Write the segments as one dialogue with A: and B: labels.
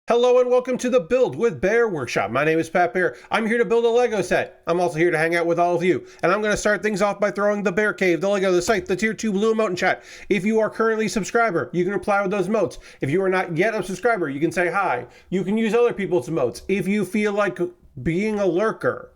A: Hello and welcome to the Build with Bear Workshop. My name is Pat Bear. I'm here to build a Lego set. I'm also here to hang out with all of you. And I'm going to start things off by throwing the Bear Cave, the Lego, the site, the Tier 2 Blue emote in chat. If you are currently a subscriber, you can reply with those emotes. If you are not yet a subscriber, you can say hi. You can use other people's emotes. If you feel like being a lurker,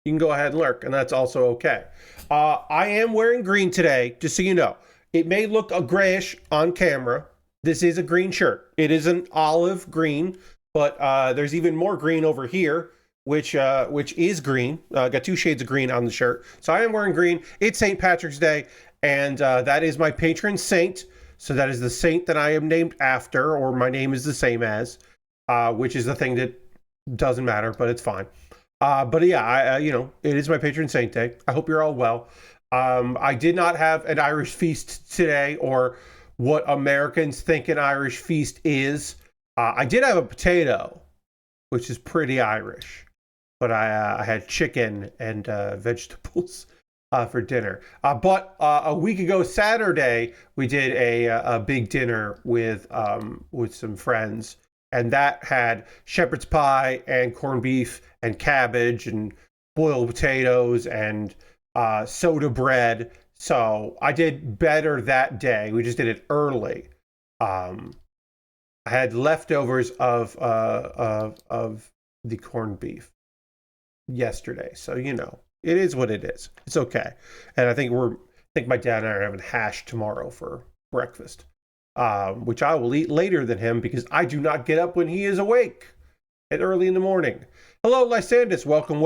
A: you can go ahead and lurk, and that's also okay. I am wearing green today, just so you know. It may look a grayish on camera. This is a green shirt. It is an olive green, but there's even more green over here, which is green. Got two shades of green on the shirt. So I am wearing green. It's St. Patrick's Day, and that is my patron saint. So that is the saint that I am named after, or my name is the same as, which is the thing that doesn't matter, but it's fine. But yeah, it is my patron saint day. I hope you're all well. I did not have an Irish feast today, or what Americans think an Irish feast is. I did have a potato, which is pretty Irish, but I had chicken and vegetables for dinner. But a week ago Saturday, we did a big dinner with some friends, and that had shepherd's pie and corned beef and cabbage and boiled potatoes and soda bread. So I did better that day. We just did it early. I had leftovers of the corned beef yesterday, so it is what it is. It's okay. And I think my dad and I are having hash tomorrow for breakfast, which I will eat later than him because I do not get up when he is awake at early in the morning. Hello, Lysandus. Welcome.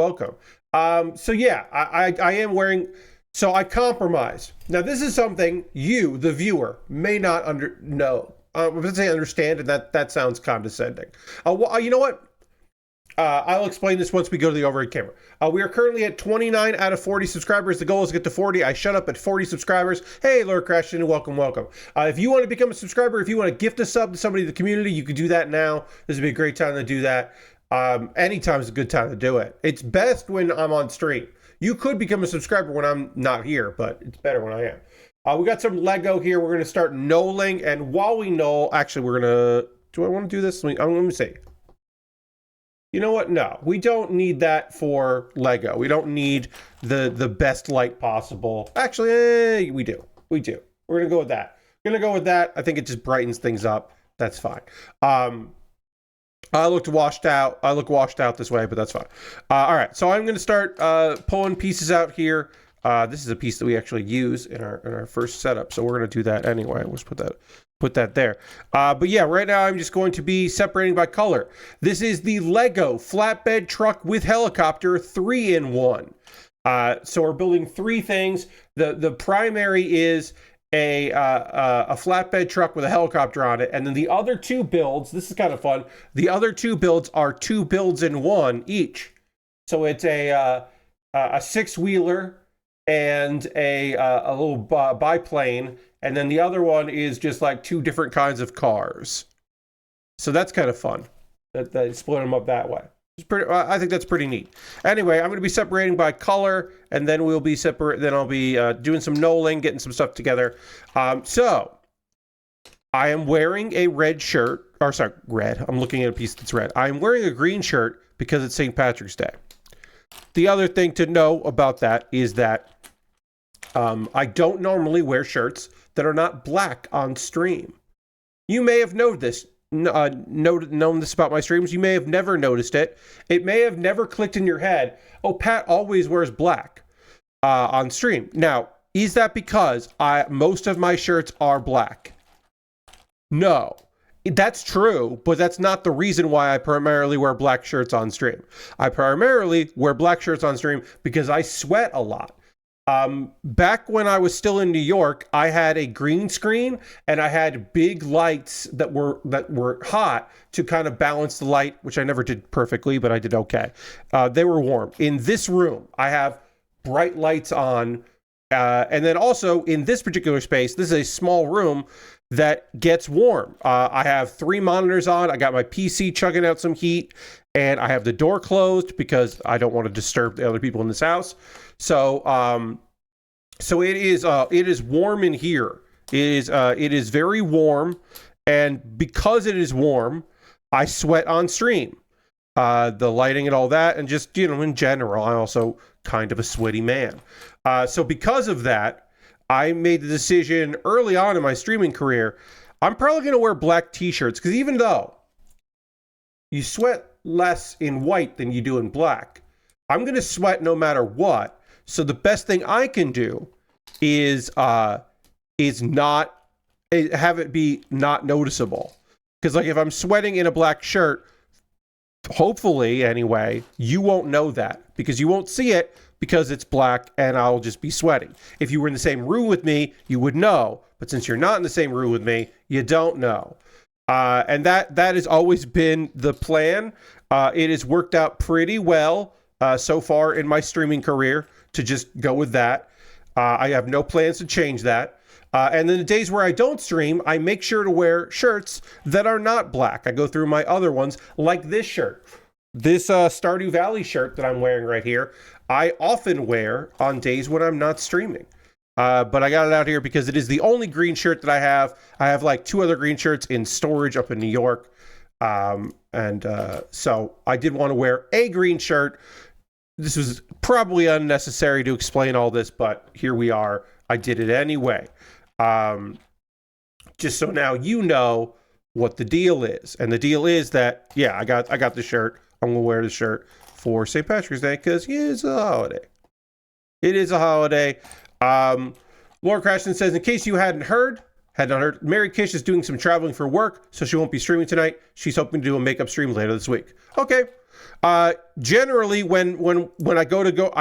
A: So yeah, I am wearing. So I compromise. Now, this is something you, the viewer, may not know. I'm going to say understand, and that sounds condescending. You know what? I'll explain this once we go to the overhead camera. We are currently at 29 out of 40 subscribers. The goal is to get to 40. I shut up at 40 subscribers. Hey, Lord Christian, welcome. If you want to become a subscriber, if you want to gift a sub to somebody in the community, you can do that now. This would be a great time to do that. Anytime is a good time to do it. It's best when I'm on stream. You could become a subscriber when I'm not here, but it's better when I am. We got some Lego here. We're going to start knolling, and while we knoll, actually, we're going to... Do I want to do this? Let me see. You know what? No, we don't need that for Lego. We don't need the best light possible. Actually, we do. We're going to go with that. I think it just brightens things up. That's fine. I look washed out this way, but that's fine. All right, so I'm going to start pulling pieces out here. This is a piece that we actually use in our first setup, so we're going to do that anyway. Let's put that there. But yeah, right now I'm just going to be separating by color. This is the Lego flatbed truck with helicopter 3-in-1. So we're building three things. The primary is a flatbed truck with a helicopter on it, and then the other two builds, this is kind of fun, the other two builds are two builds in one each. So it's a six-wheeler and a little biplane, and then the other one is just like two different kinds of cars. So that's kind of fun, that split them up that way. I think that's pretty neat. Anyway, I'm going to be separating by color, and then we'll be separate. Then I'll be doing some knolling, getting some stuff together. So I am wearing a red shirt, or sorry, red. I'm looking at a piece that's red. I'm wearing a green shirt because it's St. Patrick's Day. The other thing to know about that is that I don't normally wear shirts that are not black on stream. You may have known this about my streams. You may have never noticed it. It may have never clicked in your head. Oh, Pat always wears black on stream. Now, is that because most of my shirts are black? No, that's true, but that's not the reason why I primarily wear black shirts on stream. I primarily wear black shirts on stream because I sweat a lot. Back when I was still in New York, I had a green screen and I had big lights that were hot to kind of balance the light, which I never did perfectly, but I did okay. They were warm. In this room, I have bright lights on. And then also in this particular space, this is a small room that gets warm. I have 3 monitors on. I got my PC chugging out some heat, and I have the door closed because I don't want to disturb the other people in this house. So it is warm in here. It is very warm, and because it is warm, I sweat on stream. The lighting and all that, and just, in general, I'm also kind of a sweaty man. So because of that, I made the decision early on in my streaming career, I'm probably going to wear black t-shirts, because even though you sweat less in white than you do in black, I'm going to sweat no matter what. So the best thing I can do is not have it be not noticeable. Because like if I'm sweating in a black shirt, hopefully anyway, you won't know that because you won't see it because it's black and I'll just be sweating. If you were in the same room with me, you would know. But since you're not in the same room with me, you don't know. And that has always been the plan. It has worked out pretty well so far in my streaming career to just go with that. I have no plans to change that. And then the days where I don't stream, I make sure to wear shirts that are not black. I go through my other ones, like this shirt. This Stardew Valley shirt that I'm wearing right here, I often wear on days when I'm not streaming. But I got it out here because it is the only green shirt that I have. I have like 2 other green shirts in storage up in New York. So I did want to wear a green shirt. This was probably unnecessary to explain all this, but here we are. I did it anyway. Just so now you know what the deal is. And the deal is that, yeah, I got the shirt. I'm going to wear the shirt for St. Patrick's Day because it's a holiday. It is a holiday. Laura Crashton says, in case you had not heard, Mary Kish is doing some traveling for work, so she won't be streaming tonight. She's hoping to do a makeup stream later this week. Okay. Generally, when I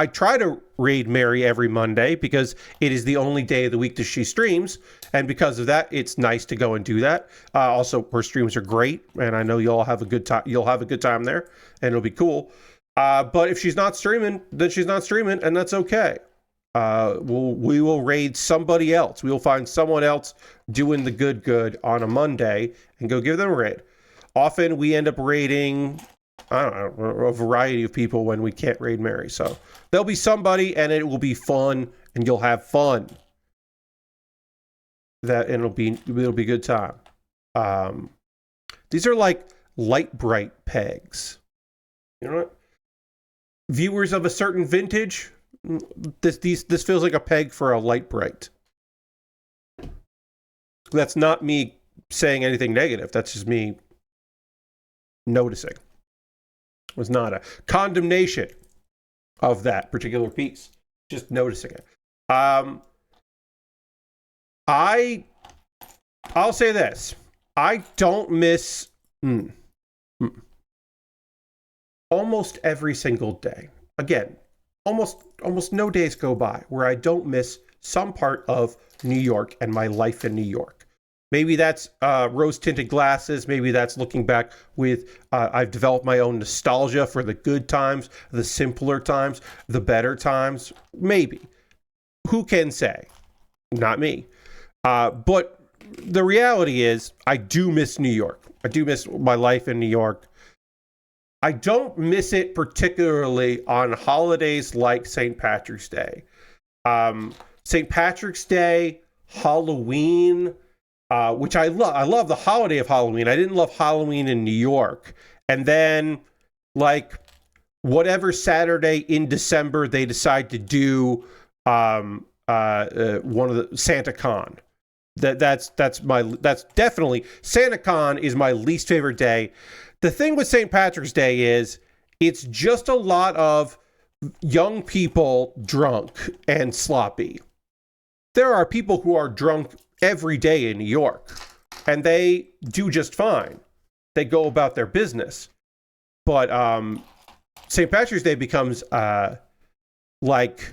A: try to raid Mary every Monday because it is the only day of the week that she streams, and because of that, it's nice to go and do that. Also, her streams are great, and I know you'll have a good time. You'll have a good time there, and it'll be cool. But if she's not streaming, then she's not streaming, and that's okay. We will raid somebody else. We will find someone else doing the good on a Monday and go give them a raid. Often we end up raiding, I don't know, a variety of people when we can't raid Mary. So there'll be somebody and it will be fun and you'll have fun. And it'll be a good time. These are like light bright pegs. You know what? Viewers of a certain vintage, this feels like a peg for a light bright. That's not me saying anything negative. That's just me noticing. It was not a condemnation of that particular piece. Just noticing it. I'll say this. I don't miss almost every single day. Again, almost no days go by where I don't miss some part of New York and my life in New York. Maybe that's rose-tinted glasses. Maybe that's looking back with, I've developed my own nostalgia for the good times, the simpler times, the better times. Maybe. Who can say? Not me. But the reality is, I do miss New York. I do miss my life in New York. I don't miss it particularly on holidays like St. Patrick's Day. St. Patrick's Day, Halloween, which I love. I love the holiday of Halloween. I didn't love Halloween in New York. And then, like, whatever Saturday in December they decide to do one of the SantaCon. That's definitely SantaCon is my least favorite day. The thing with St. Patrick's Day is it's just a lot of young people drunk and sloppy. There are people who are drunk every day in New York, and they do just fine. They go about their business. But St. Patrick's Day becomes like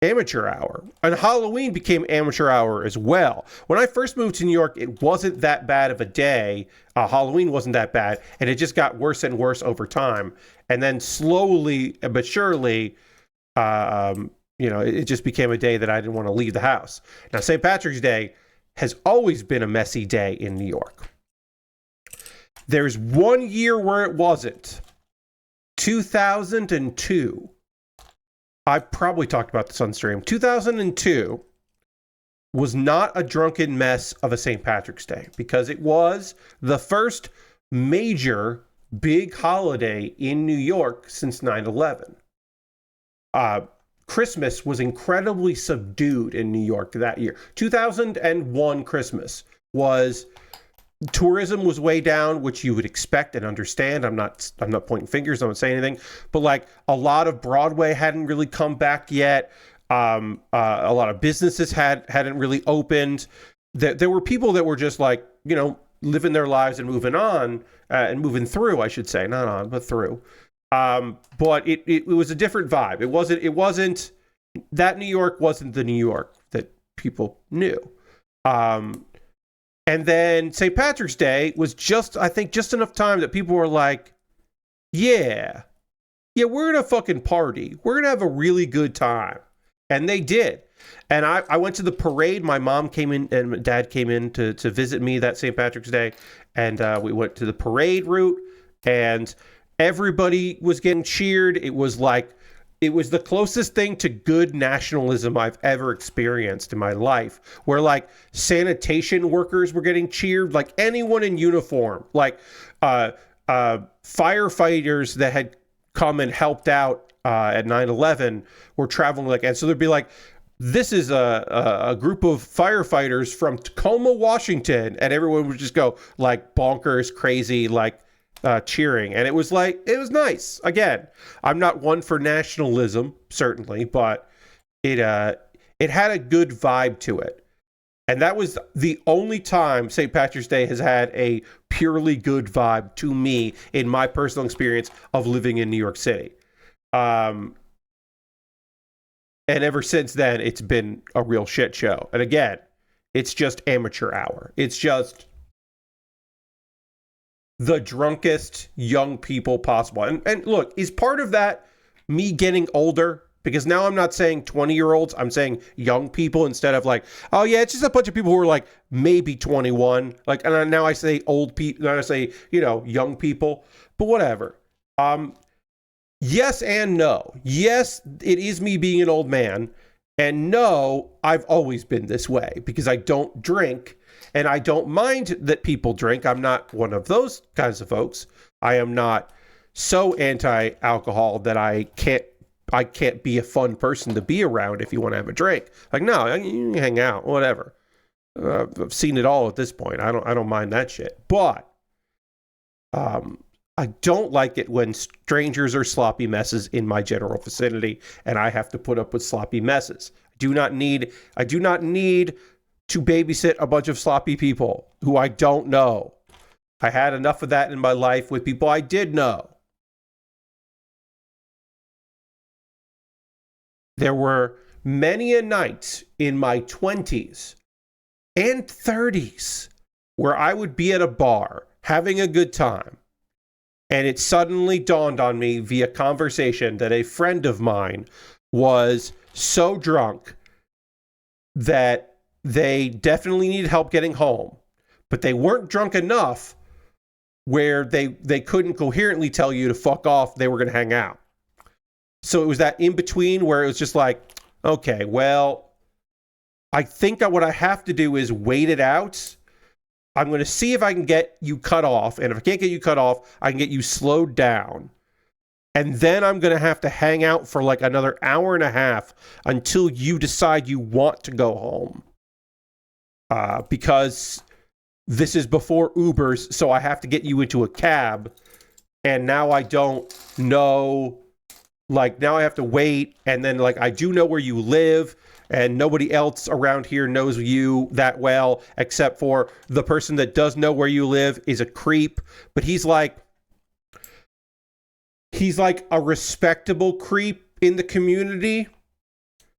A: amateur hour. And Halloween became amateur hour as well. When I first moved to New York, it wasn't that bad of a day. Halloween wasn't that bad. And it just got worse and worse over time. And then slowly but surely, it just became a day that I didn't want to leave the house. Now, St. Patrick's Day has always been a messy day in New York. There's one year where it wasn't. 2002. I probably talked about this on stream. 2002 was not a drunken mess of a St. Patrick's Day because it was the first major big holiday in New York since 9/11. Christmas was incredibly subdued in New York that year. 2001 Christmas was, tourism was way down, which you would expect and understand. I'm not pointing fingers, I'm not saying anything, but like a lot of Broadway hadn't really come back yet. A lot of businesses hadn't really opened. There were people that were just like, you know, living their lives and moving on, and moving through, I should say, not on, but through. But it was a different vibe. It wasn't that New York wasn't the New York that people knew. And then St. Patrick's Day was just, I think, just enough time that people were like, yeah, we're going to fucking party. We're going to have a really good time. And they did. And I went to the parade. My mom came in and my dad came in to visit me that St. Patrick's Day. And we went to the parade route and everybody was getting cheered. It was the closest thing to good nationalism I've ever experienced in my life, where like sanitation workers were getting cheered, like anyone in uniform, like firefighters that had come and helped out at 9/11 were traveling, like, and so there'd be like, this is a group of firefighters from Tacoma, Washington, and everyone would just go like bonkers, crazy, like cheering. And it was nice. Again, I'm not one for nationalism, certainly, but it had a good vibe to it. And that was the only time St. Patrick's Day has had a purely good vibe to me in my personal experience of living in New York City. And ever since then, it's been a real shit show. And again, it's just amateur hour. It's just the drunkest young people possible. And look, is part of that me getting older? Because now I'm not saying 20-year-olds, I'm saying young people instead of like, oh yeah, it's just a bunch of people who are like maybe 21. Like, and now I say old people, now I say, you know, young people, but whatever. Yes and no. Yes, it is me being an old man. And no, I've always been this way because I don't drink and I don't mind that people drink. I'm not one of those kinds of folks. I am not so anti-alcohol that I can't be a fun person to be around if you want to have a drink. Like, no, you can hang out, whatever. I've seen it all at this point. I don't mind that shit. But I don't like it when strangers are sloppy messes in my general vicinity, and I have to put up with sloppy messes. I do not need to babysit a bunch of sloppy people who I don't know. I had enough of that in my life with people I did know. There were many a night in my 20s and 30s where I would be at a bar having a good time, and it suddenly dawned on me via conversation that a friend of mine was so drunk that they definitely needed help getting home, but they weren't drunk enough where they couldn't coherently tell you to fuck off. They were going to hang out. So it was that in between where it was just like, okay, well, I think what I have to do is wait it out. I'm going to see if I can get you cut off. And if I can't get you cut off, I can get you slowed down. And then I'm going to have to hang out for like another hour and a half until you decide you want to go home. Because this is before Ubers, so I have to get you into a cab. And now I don't know, like now I have to wait. And then like I do know where you live. And nobody else around here knows you that well, except for the person that does know where you live is a creep. But he's like a respectable creep in the community.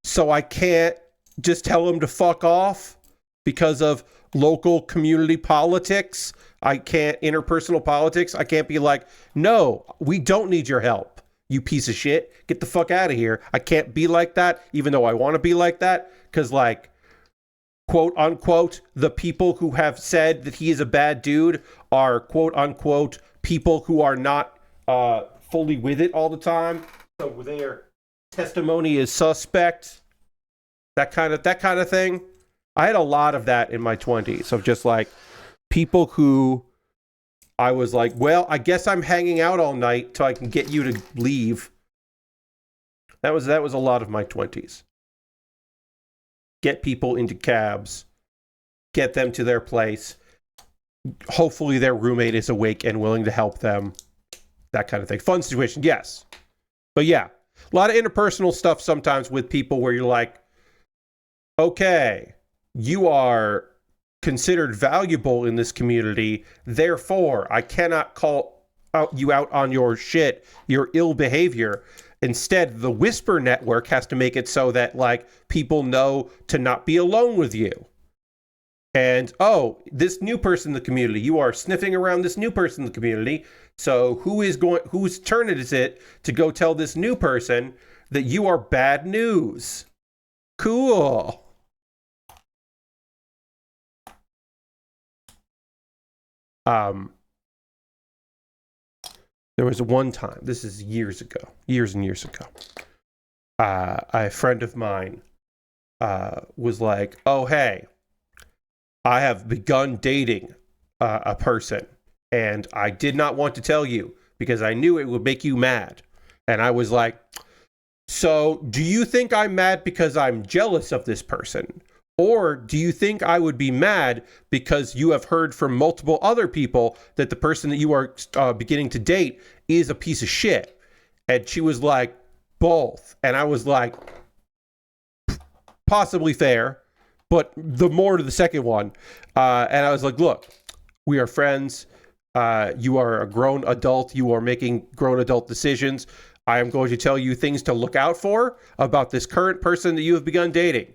A: So I can't just tell him to fuck off because of local community politics. I can't, interpersonal politics. I can't be like, no, we don't need your help. You piece of shit, get the fuck out of here. I can't be like that, even though I want to be like that, because like, quote unquote, the people who have said that he is a bad dude are quote unquote people who are not fully with it all the time. So their testimony is suspect. That kind of thing. I had a lot of that in my 20s of just like people who I was like, well, I guess I'm hanging out all night till I can get you to leave. That was a lot of my 20s. Get people into cabs, get them to their place. Hopefully their roommate is awake and willing to help them. That kind of thing. Fun situation, yes. But yeah, a lot of interpersonal stuff sometimes with people where you're like, okay, you are considered valuable in this community, therefore I cannot call you out on your shit, your ill behavior. Instead, the Whisper network has to make it so that like people know to not be alone with you. And this new person in the community, you are sniffing around this new person in the community. So whose turn is it to go tell this new person that you are bad news? Cool. There was one time, this is years and years ago, a friend of mine was like, oh, hey, I have begun dating a person, and I did not want to tell you because I knew it would make you mad. And I was like, so do you think I'm mad because I'm jealous of this person? Or do you think I would be mad because you have heard from multiple other people that the person that you are beginning to date is a piece of shit? And she was like, both. And I was like, possibly fair, but the more to the second one. And I was like, look, we are friends. You are a grown adult. You are making grown adult decisions. I am going to tell you things to look out for about this current person that you have begun dating.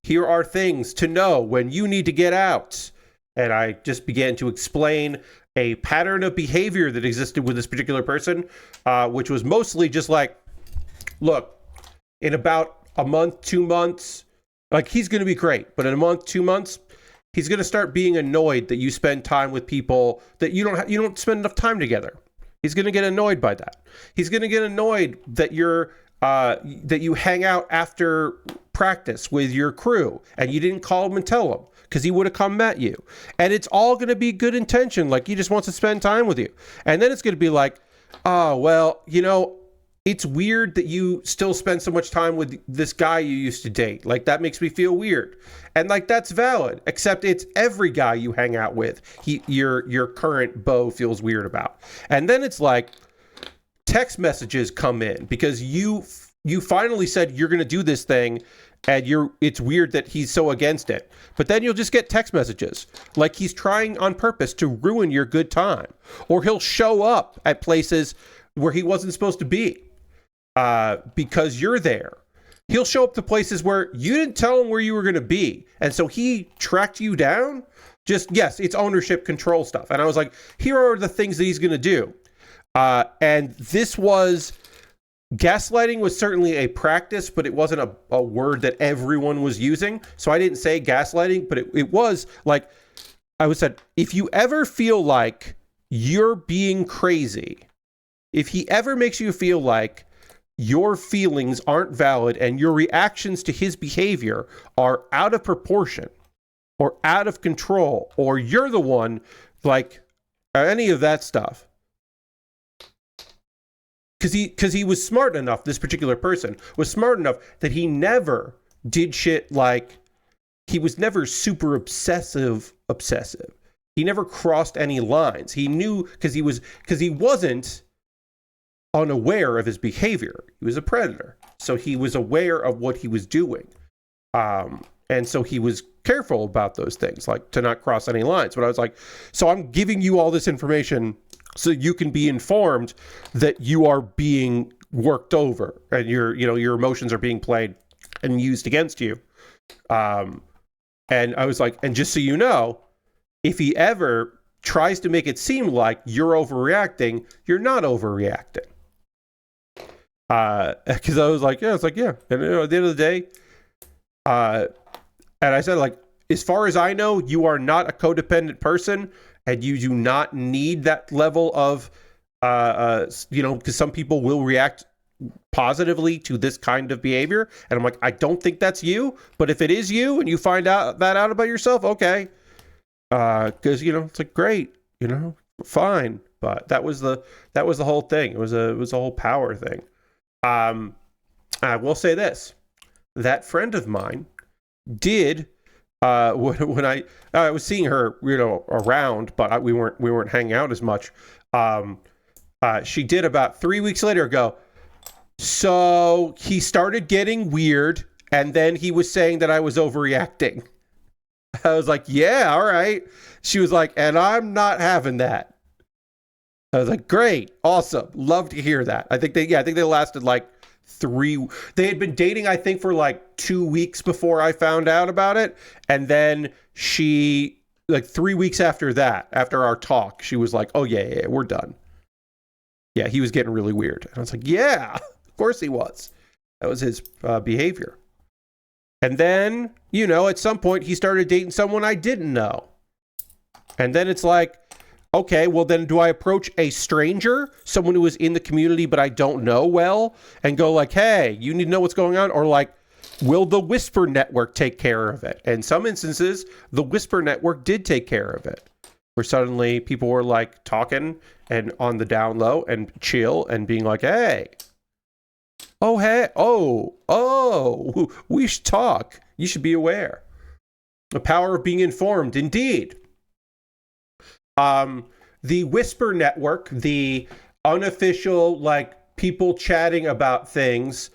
A: Here are things to know when you need to get out. And I just began to explain a pattern of behavior that existed with this particular person, which was mostly just like, look, in about a month, 2 months, like he's going to be great. But in a month, 2 months, he's going to start being annoyed that you spend time with people that you don't spend enough time together. He's going to get annoyed by that. He's going to get annoyed that that you hang out after practice with your crew and you didn't call him and tell him because he would have come met you. And it's all going to be good intention. Like he just wants to spend time with you. And then it's going to be like, oh, well, it's weird that you still spend so much time with this guy you used to date. Like that makes me feel weird. And like, that's valid, except it's every guy you hang out with. Your current beau feels weird about. And then it's like text messages come in because you finally said you're going to do this thing and it's weird that he's so against it. But then you'll just get text messages like he's trying on purpose to ruin your good time, or he'll show up at places where he wasn't supposed to be because you're there. He'll show up to places where you didn't tell him where you were going to be. And so he tracked you down. Yes, it's ownership control stuff. And I was like, here are the things that he's going to do. And this was, gaslighting was certainly a practice, but it wasn't a word that everyone was using. So I didn't say gaslighting, but it was like, I said, if you ever feel like you're being crazy, if he ever makes you feel like your feelings aren't valid and your reactions to his behavior are out of proportion or out of control, or you're the one, like, any of that stuff. Because he was smart enough, this particular person was smart enough that he never did shit like, he was never super obsessive. He never crossed any lines. He knew because he wasn't unaware of his behavior. He was a predator. So he was aware of what he was doing. And so he was careful about those things, like to not cross any lines. But I was like, so I'm giving you all this information so you can be informed that you are being worked over and your emotions are being played and used against you. And I was like, and just so you know, if he ever tries to make it seem like you're overreacting, you're not overreacting. Because I was like, yeah. And at the end of the day, and I said, like, as far as I know, you are not a codependent person, and you do not need that level of, because some people will react positively to this kind of behavior. And I'm like, I don't think that's you, but if it is you and you find out about yourself, okay. Because, it's like, great, fine. But that was the whole thing. It was a whole power thing. I will say this: that friend of mine did when I was seeing her, around, but we weren't hanging out as much. She did about 3 weeks later go, so he started getting weird, and then he was saying that I was overreacting. I was like, yeah, all right. She was like, and I'm not having that. I was like, great, awesome, love to hear that. I think they lasted like they had been dating, I think, for like 2 weeks before I found out about it. And then she, like 3 weeks after that, after our talk, she was like, oh yeah, we're done. Yeah, he was getting really weird. And I was like, yeah, of course he was. That was his behavior. And then, at some point he started dating someone I didn't know. And then it's like, okay, well then do I approach a stranger, someone who is in the community but I don't know well, and go like, hey, you need to know what's going on? Or like, will the Whisper Network take care of it? In some instances, the Whisper Network did take care of it. Where suddenly people were like talking and on the down low and chill and being like, hey, oh, hey, we should talk. You should be aware. The power of being informed, indeed. The Whisper Network, the unofficial, like, people chatting about things,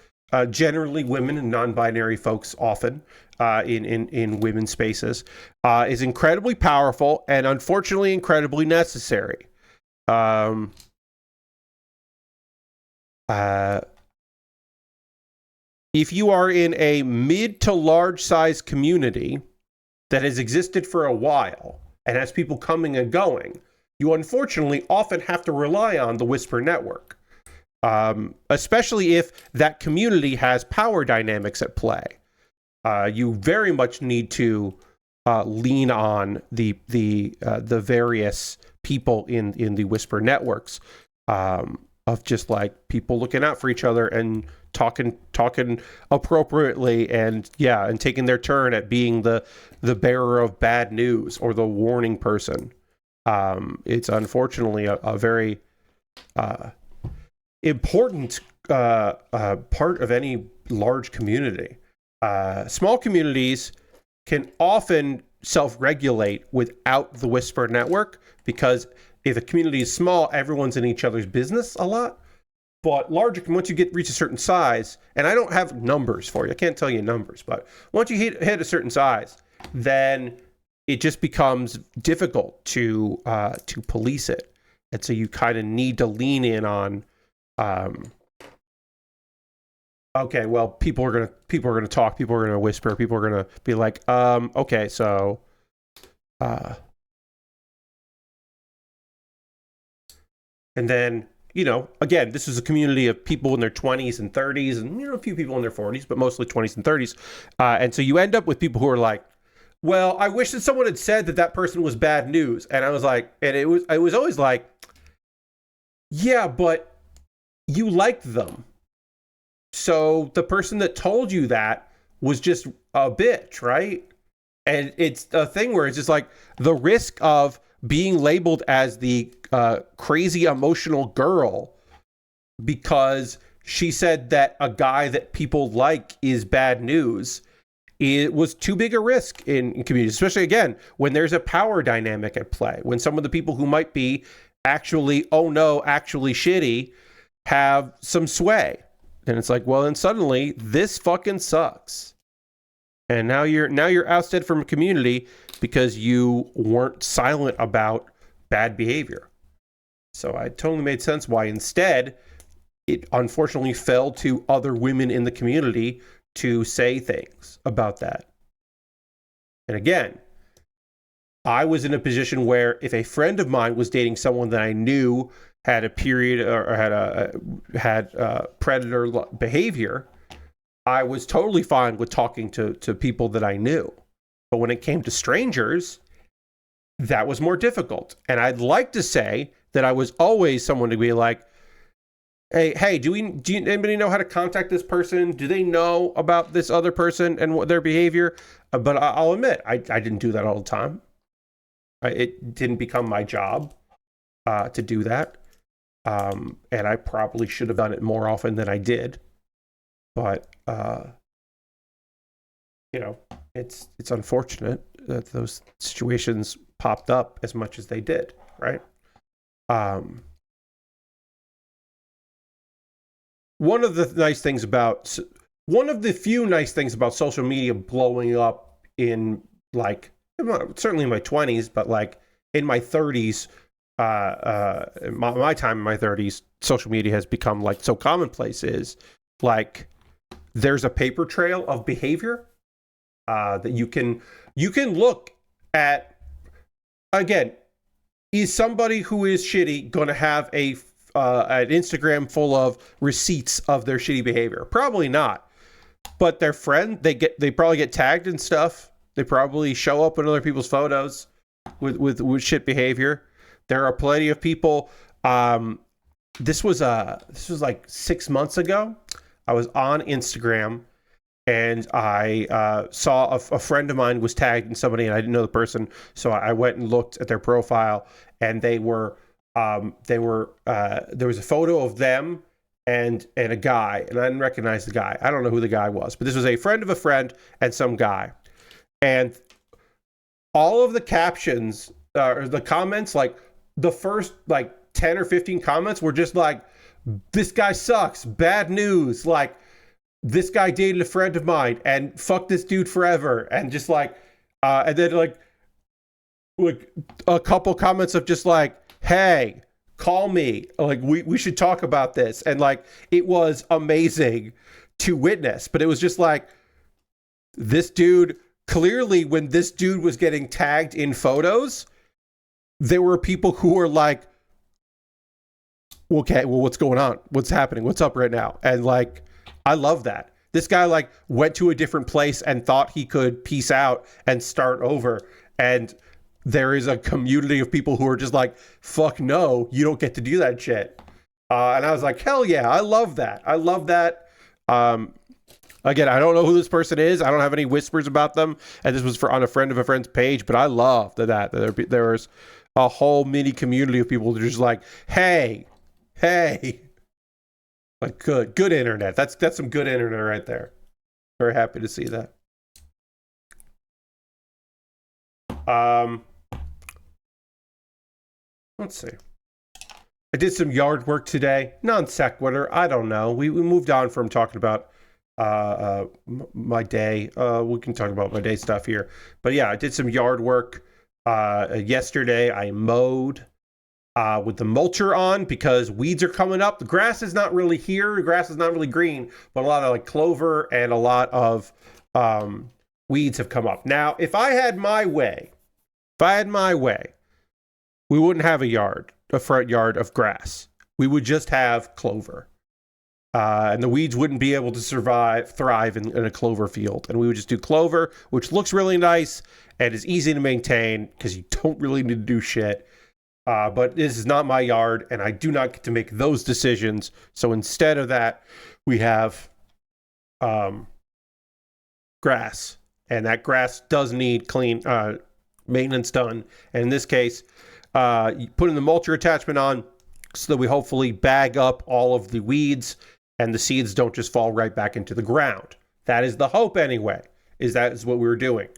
A: generally women and non-binary folks often, in women's spaces, is incredibly powerful and unfortunately incredibly necessary. If you are in a mid to large size community that has existed for a while and has people coming and going, you unfortunately often have to rely on the Whisper Network, especially if that community has power dynamics at play. You very much need to lean on the various people in the Whisper networks, of just like people looking out for each other and talking appropriately, and taking their turn at being the bearer of bad news or the warning person. It's unfortunately a very important part of any large community. Small communities can often self-regulate without the Whisper Network, because if a community is small, everyone's in each other's business a lot. But larger, once you reach a certain size, and I don't have numbers for you, I can't tell you numbers, but once you hit a certain size, then it just becomes difficult to police it, and so you kind of need to lean in on. Okay, well, people are gonna talk, people are gonna whisper, people are gonna be like, okay, so, and then, again, this is a community of people in their 20s and 30s, and a few people in their 40s, but mostly 20s and 30s, and so you end up with people who are like, well, I wish that someone had said that person was bad news, and I was like, and it was always like, yeah, but you liked them. So the person that told you that was just a bitch, right? And it's a thing where it's just like the risk of being labeled as the crazy emotional girl because she said that a guy that people like is bad news. It was too big a risk in communities, especially, again, when there's a power dynamic at play, when some of the people who might be actually shitty have some sway. And it's like, well, then suddenly this fucking sucks. And now you're ousted from a community because you weren't silent about bad behavior. So it totally made sense why instead it unfortunately fell to other women in the community to say things about that. And again, I was in a position where if a friend of mine was dating someone that I knew had a period or had predator behavior, I was totally fine with talking to people that I knew. But when it came to strangers, that was more difficult. And I'd like to say that I was always someone to be like, hey, do anybody know how to contact this person? Do they know about this other person and what their behavior? But I'll admit, I didn't do that all the time. It didn't become my job. to do that. And I probably should have done it more often than I did. But you know, it's unfortunate that those situations popped up as much as they did, right? One of the few nice things about social media blowing up in, like, certainly in my 20s, but like in my 30s, my time in my 30s, social media has become like so commonplace, is like there's a paper trail of behavior that you can look at. Again, is somebody who is shitty going to have an Instagram full of receipts of their shitty behavior? Probably not. But their friend, they probably get tagged and stuff. They probably show up in other people's photos with shit behavior. There are plenty of people. This was like 6 months ago. I was on Instagram and I saw a friend of mine was tagged in somebody, and I didn't know the person, so I went and looked at their profile, and there was a photo of them and a guy, and I didn't recognize the guy. I don't know who the guy was, but this was a friend of a friend and some guy, and all of the captions or the comments, like the first like 10 or 15 comments were just like, "This guy sucks, bad news," like, "This guy dated a friend of mine and fuck this dude forever," and just like and then like a couple comments of just like, "Hey, call me, like we should talk about this," and like it was amazing to witness. But it was just like, this dude, clearly when this dude was getting tagged in photos, there were people who were like, "Okay, well, what's going on? What's happening? What's up right now?" And like, I love that. This guy like went to a different place and thought he could peace out and start over. And there is a community of people who are just like, "Fuck no, you don't get to do that shit." And I was like, hell yeah, I love that. I love that. Again, I don't know who this person is. I don't have any whispers about them. And this was on a friend of a friend's page, but I love that there was a whole mini community of people that are just like, hey. Like, good internet. That's some good internet right there. Very happy to see that. Let's see. I did some yard work today. Non sequitur. I don't know. We moved on from talking about my day. We can talk about my day stuff here. But yeah, I did some yard work yesterday. I mowed with the mulcher on because weeds are coming up. The grass is not really here. The grass is not really green, but a lot of like clover and a lot of weeds have come up. Now, if I had my way, we wouldn't have a front yard of grass. We would just have clover. And the weeds wouldn't be able to thrive in a clover field. And we would just do clover, which looks really nice and is easy to maintain because you don't really need to do shit. But this is not my yard, and I do not get to make those decisions. So instead of that, we have grass, and that grass does need clean maintenance done. And in this case, you put in the mulcher attachment on so that we hopefully bag up all of the weeds and the seeds don't just fall right back into the ground. That is the hope anyway, that is what we were doing.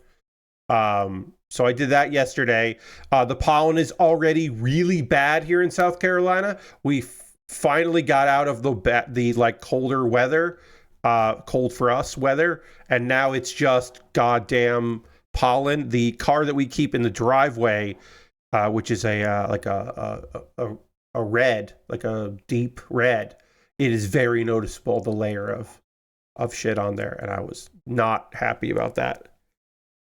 A: So I did that yesterday. The pollen is already really bad here in South Carolina. We finally got out of the like colder weather, cold for us weather, and now it's just goddamn pollen. The car that we keep in the driveway, which is a red, like a deep red, it is very noticeable, the layer of shit on there, and I was not happy about that.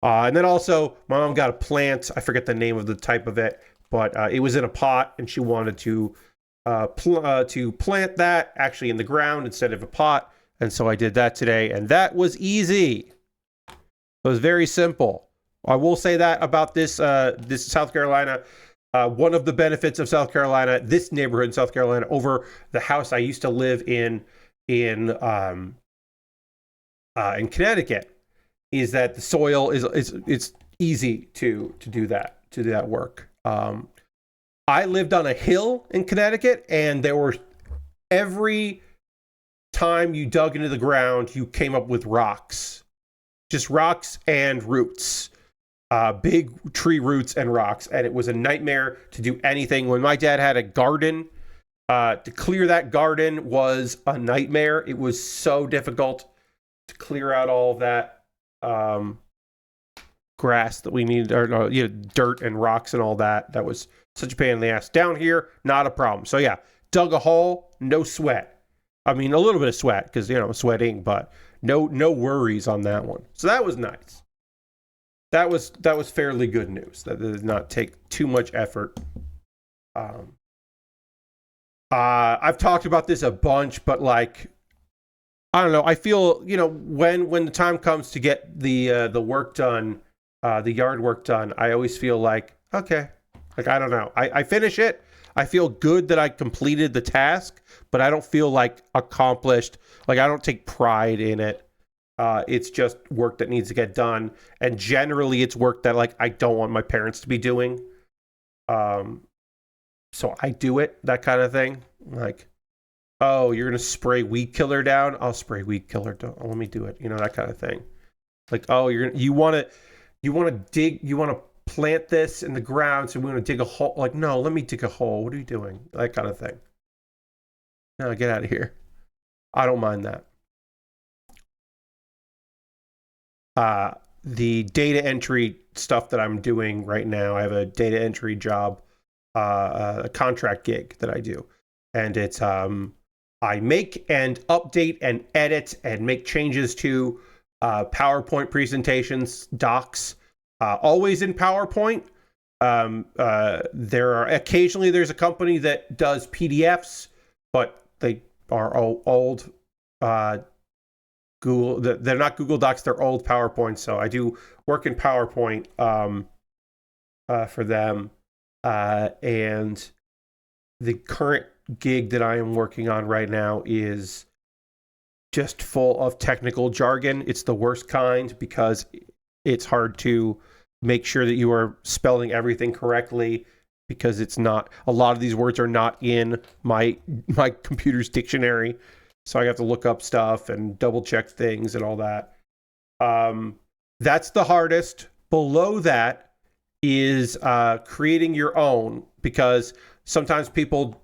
A: And then also, my mom got a plant. I forget the name of the type of it, but it was in a pot, and she wanted to plant that actually in the ground instead of a pot. And so I did that today, and that was easy. It was very simple. I will say that about this South Carolina. One of the benefits of South Carolina, this neighborhood in South Carolina, over the house I used to live in Connecticut, is that the soil is it's easy to do that work. I lived on a hill in Connecticut, and there were every time you dug into the ground, you came up with rocks, just rocks and roots, big tree roots and rocks. And it was a nightmare to do anything. When my dad had a garden, to clear that garden was a nightmare. It was so difficult to clear out all of that grass that we needed, or dirt and rocks and all that. That was such a pain in the ass. Down here, not a problem. So yeah, dug a hole, no sweat. I mean, a little bit of sweat because, sweating, but no worries on that one. So that was nice. That was fairly good news. That did not take too much effort. I've talked about this a bunch, but like, I don't know. I feel, when the time comes to get the work done, the yard work done, I always feel like, okay, like, I don't know. I finish it. I feel good that I completed the task, but I don't feel like accomplished. Like, I don't take pride in it. It's just work that needs to get done. And generally it's work that, like, I don't want my parents to be doing. So I do it, that kind of thing. Like, oh, you're going to spray weed killer down? I'll spray weed killer down. Let me do it. That kind of thing. Like, oh, you want to plant this in the ground, so we want to dig a hole. Like, no, let me dig a hole. What are you doing? That kind of thing. No, get out of here. I don't mind that. The data entry stuff that I'm doing right now, I have a data entry job, a contract gig that I do. And it's, I make and update and edit and make changes to PowerPoint presentations, docs, always in PowerPoint. Occasionally there's a company that does PDFs, but they are old Google. They're not Google Docs. They're old PowerPoint. So I do work in PowerPoint for them. And the current gig that I am working on right now is just full of technical jargon. It's the worst kind because it's hard to make sure that you are spelling everything correctly, because it's not, a lot of these words are not in my computer's dictionary. So I have to look up stuff and double check things and all that. That's the hardest. Below that is creating your own, because sometimes people,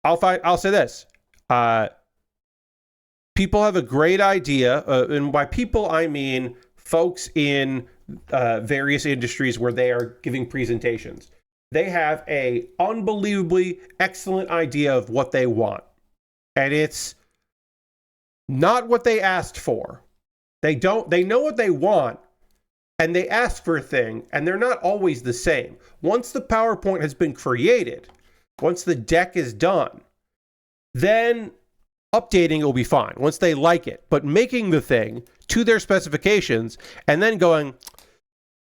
A: I'll say this, people have a great idea, and by people I mean folks in various industries where they are giving presentations. They have a unbelievably excellent idea of what they want, and it's not what they asked for. They know what they want, and they ask for a thing, and they're not always the same. Once the PowerPoint has been created, once the deck is done, then updating will be fine once they like it. But making the thing to their specifications and then going,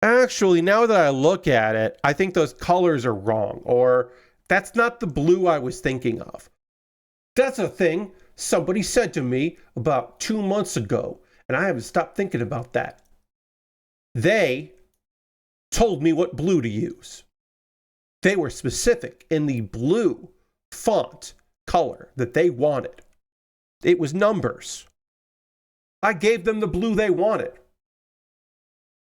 A: actually, now that I look at it, I think those colors are wrong, or that's not the blue I was thinking of. That's a thing somebody said to me about 2 months ago, and I haven't stopped thinking about that. They told me what blue to use. They were specific in the blue font color that they wanted. It was numbers. I gave them the blue they wanted.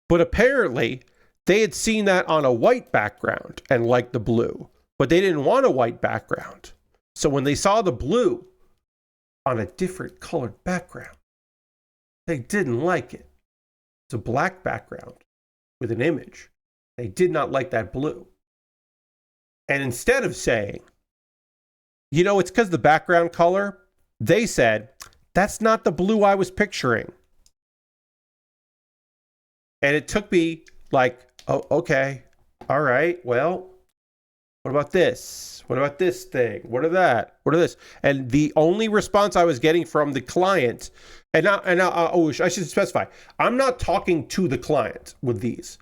A: But apparently, they had seen that on a white background and liked the blue, but they didn't want a white background. So when they saw the blue on a different colored background, they didn't like it. It's a black background with an image. They did not like that blue. And instead of saying, it's because the background color, they said, that's not the blue I was picturing. And it took me like, oh, okay, all right, well, what about this? What about this thing? What are that? What are this? And the only response I was getting from the client, I should specify, I'm not talking to the client with these.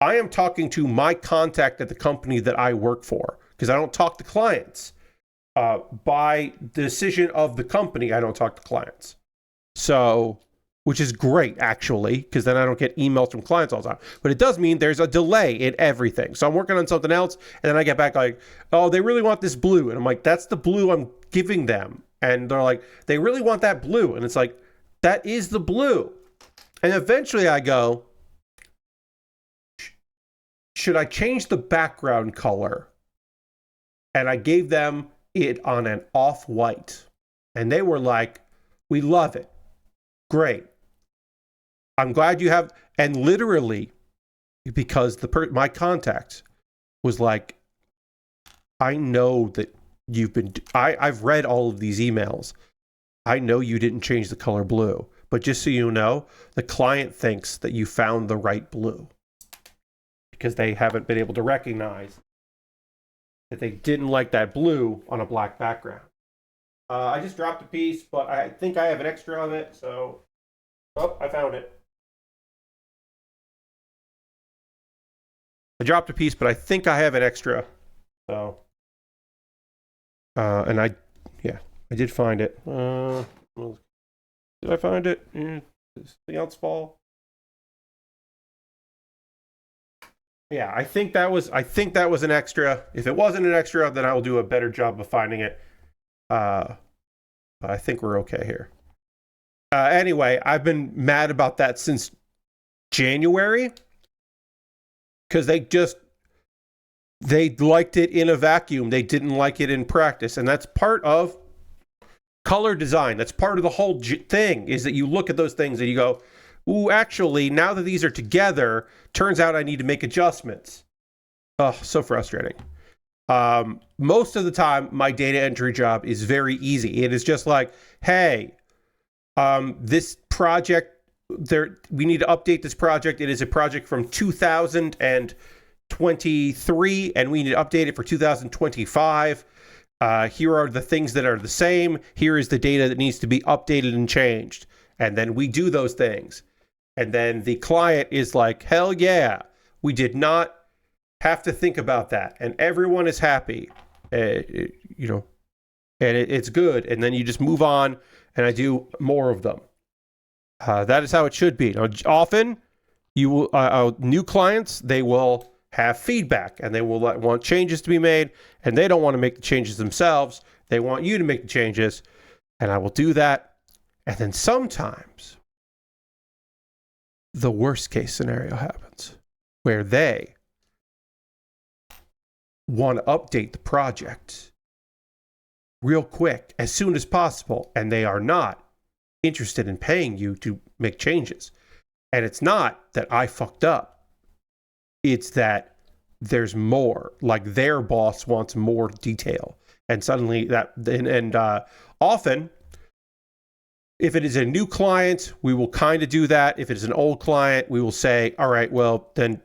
A: I am talking to my contact at the company that I work for, because I don't talk to clients. By decision of the company, I don't talk to clients. So which is great, actually, because then I don't get emails from clients all the time. But it does mean there's a delay in everything. So I'm working on something else, and then I get back like, oh, they really want this blue. And I'm like, that's the blue I'm giving them. And they're like, they really want that blue. And it's like, that is the blue. And eventually I go, should I change the background color? And I gave them it on an off-white. And they were like, we love it. Great. I'm glad you have, and literally, because my contact was like, I know that you've been, I've read all of these emails. I know you didn't change the color blue, but just so you know, the client thinks that you found the right blue because they haven't been able to recognize that they didn't like that blue on a black background. I just dropped a piece, but I think I have an extra of it, so, oh, I found it. I dropped a piece, but I think I have an extra, so, and I did find it. Did I find it? Did something else fall? Yeah, I think that was an extra. If it wasn't an extra, then I will do a better job of finding it. But I think we're okay here. Anyway, I've been mad about that since January because they liked it in a vacuum. They didn't like it in practice, and that's part of color design. That's part of the whole thing, is that you look at those things and you go, ooh, actually, now that these are together, turns out I need to make adjustments. Oh, so frustrating. Most of the time, my data entry job is very easy. It is just like, hey, this project, we need to update this project. It is a project from 2023, and we need to update it for 2025. Here are the things that are the same. Here is the data that needs to be updated and changed. And then we do those things. And then the client is like, hell yeah, we did not have to think about that. And everyone is happy, and it's good. And then you just move on, and I do more of them. That is how it should be. Now, often, you will new clients, they will have feedback, and they will want changes to be made, and they don't want to make the changes themselves. They want you to make the changes, and I will do that. And then sometimes the worst case scenario happens, where they want to update the project real quick, as soon as possible, and they are not interested in paying you to make changes. And it's not that I fucked up. It's that there's more. Like, their boss wants more detail. And suddenly often, if it is a new client, we will kind of do that. If it's an old client, we will say, all right, well, then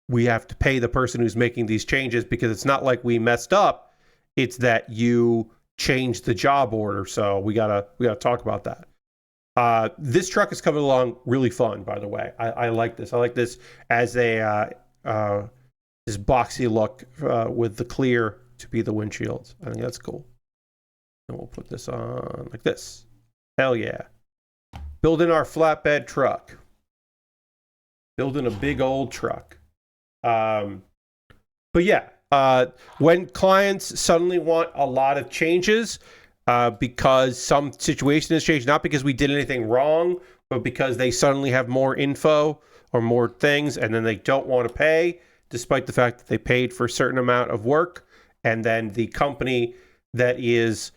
A: we have to pay the person who's making these changes, because it's not like we messed up. It's that you changed the job order. So we gotta talk about that. This truck is coming along really fun, by the way. I like this. I like this as a this boxy look with the clear to be the windshield. I think that's cool. And we'll put this on like this. Hell yeah. Building our flatbed truck. Building a big old truck. But yeah, when clients suddenly want a lot of changes, because some situation has changed, not because we did anything wrong, but because they suddenly have more info or more things, and then they don't want to pay, despite the fact that they paid for a certain amount of work, and then the company that is,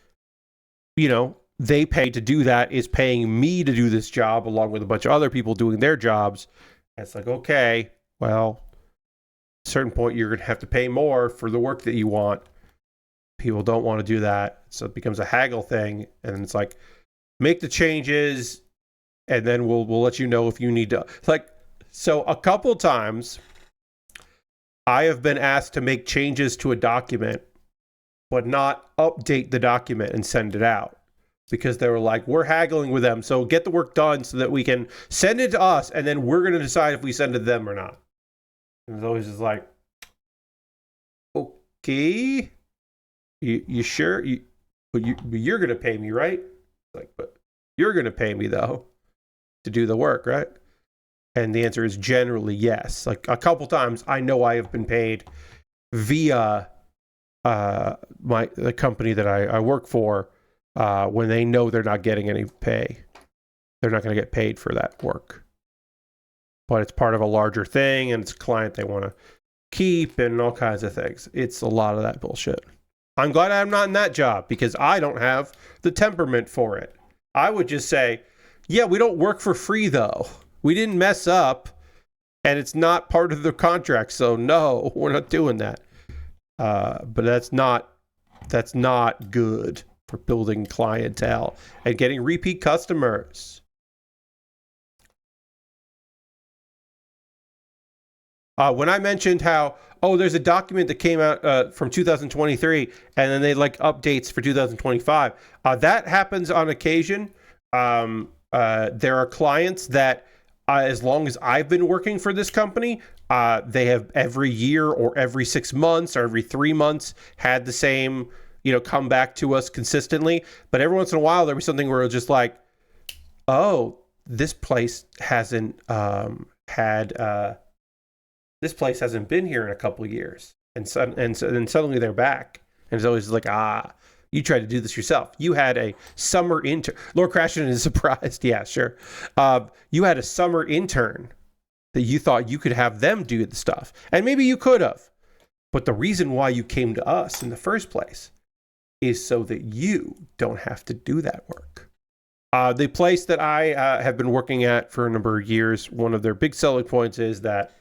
A: they pay to do that is paying me to do this job along with a bunch of other people doing their jobs. And it's like, okay, well, at a certain point you're going to have to pay more for the work that you want. People don't want to do that, so it becomes a haggle thing, and it's like, make the changes, and then we'll let you know if you need to. So a couple times, I have been asked to make changes to a document, but not update the document and send it out, because they were like, we're haggling with them, so get the work done so that we can send it to us, and then we're going to decide if we send it to them or not. And it's always just like, okay. You sure? But you're going to pay me, right? But you're going to pay me, though. to do the work, right? And the answer is generally yes. Like a couple times, I know I have been paid via the company that I work for when they know they're not getting any pay. They're not going to get paid for that work. But it's part of a larger thing, and it's a client they want to keep, and all kinds of things. It's a lot of that bullshit. I'm glad I'm not in that job because I don't have the temperament for it. I would just say, yeah, we don't work for free though. We didn't mess up, and it's not part of the contract, so no, we're not doing that. But that's not good for building clientele and getting repeat customers. When I mentioned how, there's a document that came out from 2023, and then they like updates for 2025. That happens on occasion. There are clients that, as long as I've been working for this company, they have every year or every 6 months or every 3 months had the same, come back to us consistently. But every once in a while, there was something where it was just like, oh, this place hasn't this place hasn't been here in a couple of years. And then suddenly they're back. And it's always like, you tried to do this yourself. You had a summer intern. Lord Crashton is surprised. Yeah, sure. You had a summer intern that you thought you could have them do the stuff. And maybe you could have. But the reason why you came to us in the first place is so that you don't have to do that work. The place that I have been working at for a number of years, one of their big selling points is that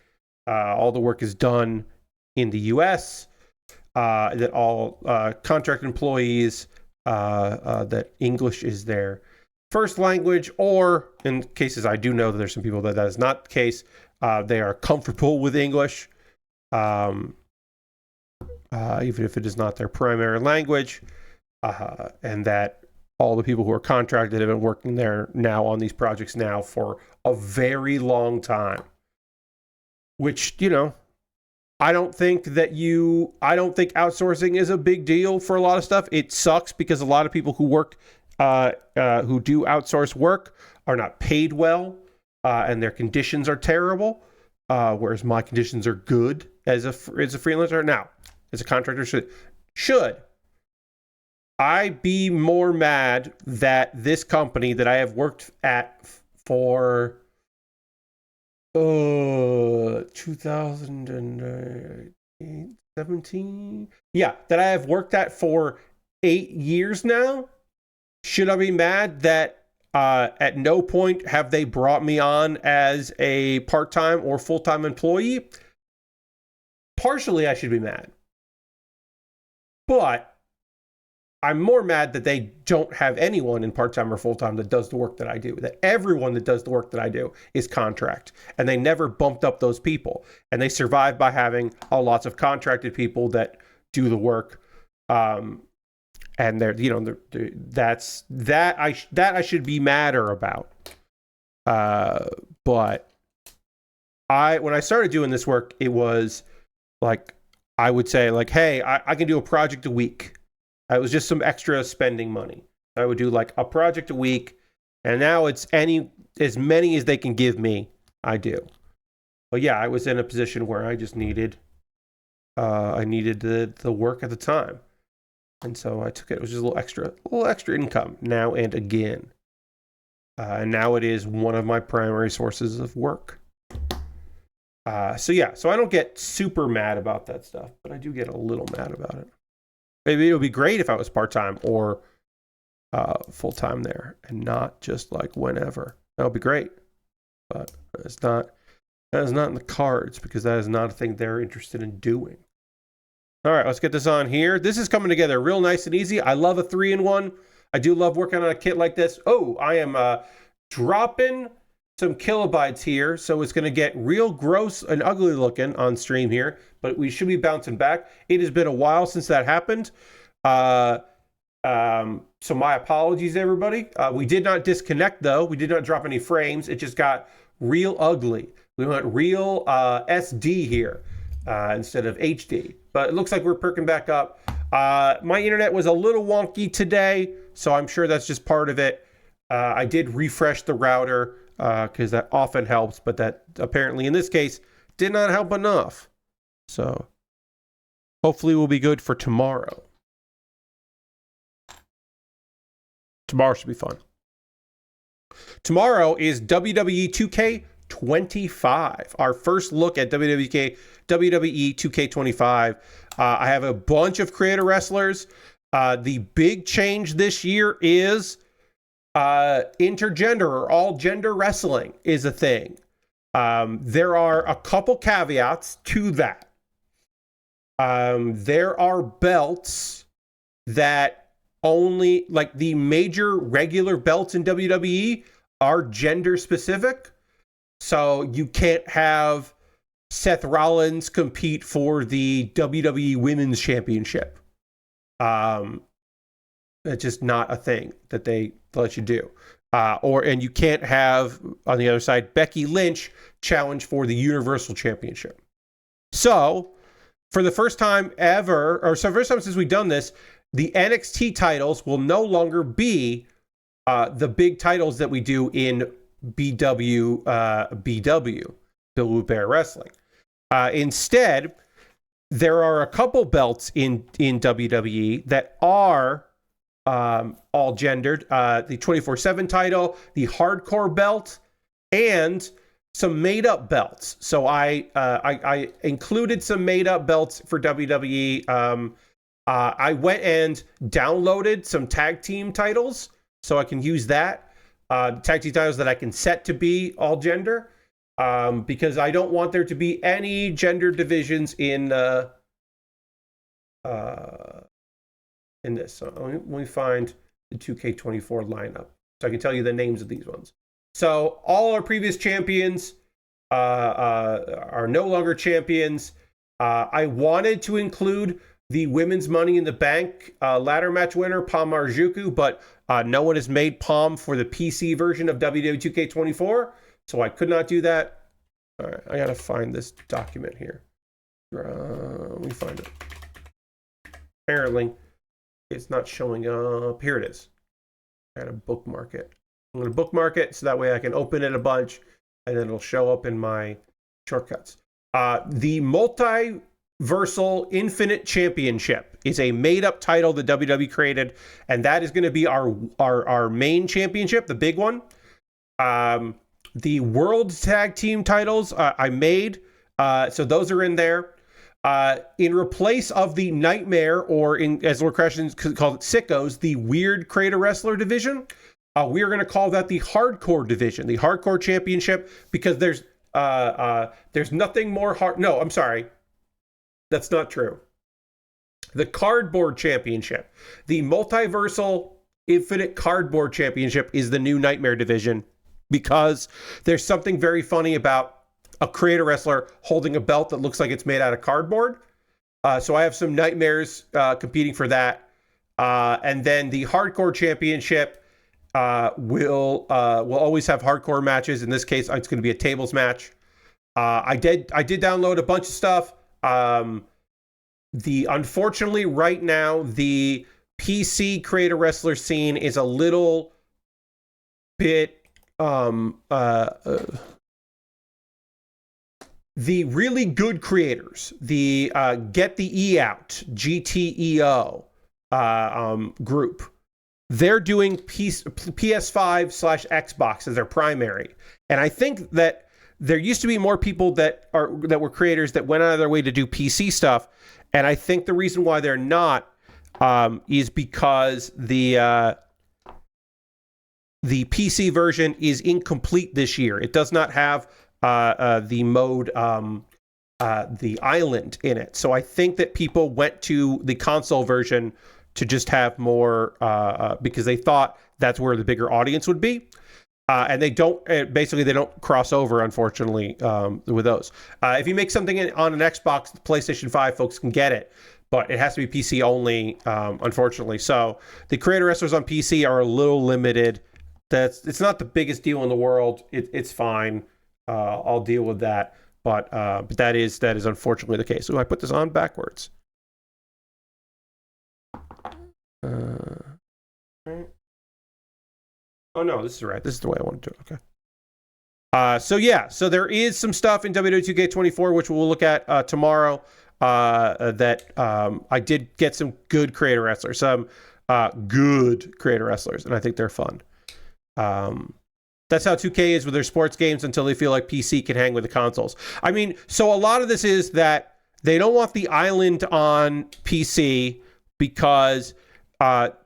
A: all the work is done in the U.S., that all contract employees, that English is their first language, or in cases I do know that there's some people that is not the case, they are comfortable with English, even if it is not their primary language, and that all the people who are contracted have been working there now on these projects now for a very long time. Which, I don't think outsourcing is a big deal for a lot of stuff. It sucks because a lot of people who work, who do outsource work are not paid well, and their conditions are terrible, whereas my conditions are good as a freelancer. Now, as a contractor, should I be more mad that this company that I have worked at for 2017? Yeah, that I have worked at for 8 years now? Should I be mad that at no point have they brought me on as a part-time or full-time employee? Partially, I should be mad. But I'm more mad that they don't have anyone in part-time or full-time that does the work that I do. That everyone that does the work that I do is contract. And they never bumped up those people. And they survive by having lots of contracted people that do the work. And they're, that's that I should be madder about. But when I started doing this work, it was like, I would say like, hey, I can do a project a week. It was just some extra spending money. I would do like a project a week, and now it's as many as they can give me, I do. But yeah, I was in a position where I just needed, I needed the work at the time, and so I took it. It was just a little extra income now and again, and now it is one of my primary sources of work. So I don't get super mad about that stuff, but I do get a little mad about it. Maybe it would be great if I was part-time or full-time there and not just like whenever. That would be great. But that is not in the cards because that is not a thing they're interested in doing. All right, let's get this on here. This is coming together real nice and easy. I love a 3-in-1. I do love working on a kit like this. Oh, I am dropping some kilobytes here, so it's going to get real gross and ugly looking on stream here, but we should be bouncing back. It has been a while since that happened, so my apologies, everybody. We did not disconnect, though. We did not drop any frames. It just got real ugly. We went real SD here instead of HD, but it looks like we're perking back up. My internet was a little wonky today, so I'm sure that's just part of it. I did refresh the router because that often helps, but that apparently in this case did not help enough. So hopefully we'll be good for tomorrow. Tomorrow should be fun. Tomorrow is WWE 2K25. Our first look at WWE 2K25. I have a bunch of creator wrestlers. The big change this year is intergender or all gender wrestling is a thing. There are a couple caveats to that. There are belts that only, like the major regular belts in WWE are gender specific. So you can't have Seth Rollins compete for the WWE Women's Championship. It's just not a thing that they let you do. And you can't have, on the other side, Becky Lynch challenge for the Universal Championship. So, for the first time ever, or so first time since we've done this, the NXT titles will no longer be the big titles that we do in BW, Kuma Baer Wrestling. Instead, there are a couple belts in WWE that are all gendered. The 24/7 title, the hardcore belt, and some made-up belts. So I included some made-up belts for WWE. I went and downloaded some tag team titles so I can use that. Tag team titles that I can set to be all gender. Because I don't want there to be any gender divisions in this. So let me find the 2K24 lineup so I can tell you the names of these ones. So all our previous champions are no longer champions. I wanted to include the women's Money in the Bank ladder match winner, Pam Marjuku, but no one has made Pam for the PC version of WWE 2K24, so I could not do that. All right, I gotta find this document here. Let me find it. Apparently, it's not showing up. Here it is. I gotta bookmark it. I'm gonna bookmark it so that way I can open it a bunch, and then it'll show up in my shortcuts. The Multiversal Infinite Championship is a made-up title that WWE created, and that is going to be our main championship, the big one. The World Tag Team titles I made, so those are in there. In replace of the Nightmare, or as Lord Christians called it, Sickos, the Weird Creator Wrestler division, we are going to call that the Hardcore division, the Hardcore Championship, because there's nothing more hard. No, I'm sorry. That's not true. The Cardboard Championship, the Multiversal Infinite Cardboard Championship, is the new Nightmare division because there's something very funny about a creator wrestler holding a belt that looks like it's made out of cardboard. So I have some Nightmares competing for that. And then the Hardcore Championship will always have hardcore matches. In this case, it's going to be a tables match. I did download a bunch of stuff. Unfortunately right now the PC creator wrestler scene is a little bit the really good creators, the Get the E Out, GTEO group, they're doing PS5/Xbox as their primary. And I think that there used to be more people that were creators that went out of their way to do PC stuff, and I think the reason why they're not is because the PC version is incomplete this year. It does not have the mode, the island in it. So I think that people went to the console version to just have more, because they thought that's where the bigger audience would be. And they don't, basically they don't cross over, unfortunately, with those. If you make something on an Xbox, PlayStation 5, folks can get it, but it has to be PC only, unfortunately. So the creator wrestlers on PC are a little limited. It's not the biggest deal in the world. It's fine. I'll deal with that. But that is unfortunately the case. So I put this on backwards. Right. Oh no, this is right. This is the way I want to do it. Okay. So there is some stuff in WWE 2K24 which we'll look at tomorrow. That I did get some good creator wrestlers, some good creator wrestlers, and I think they're fun. That's how 2K is with their sports games until they feel like PC can hang with the consoles. I mean, so a lot of this is that they don't want the island on PC because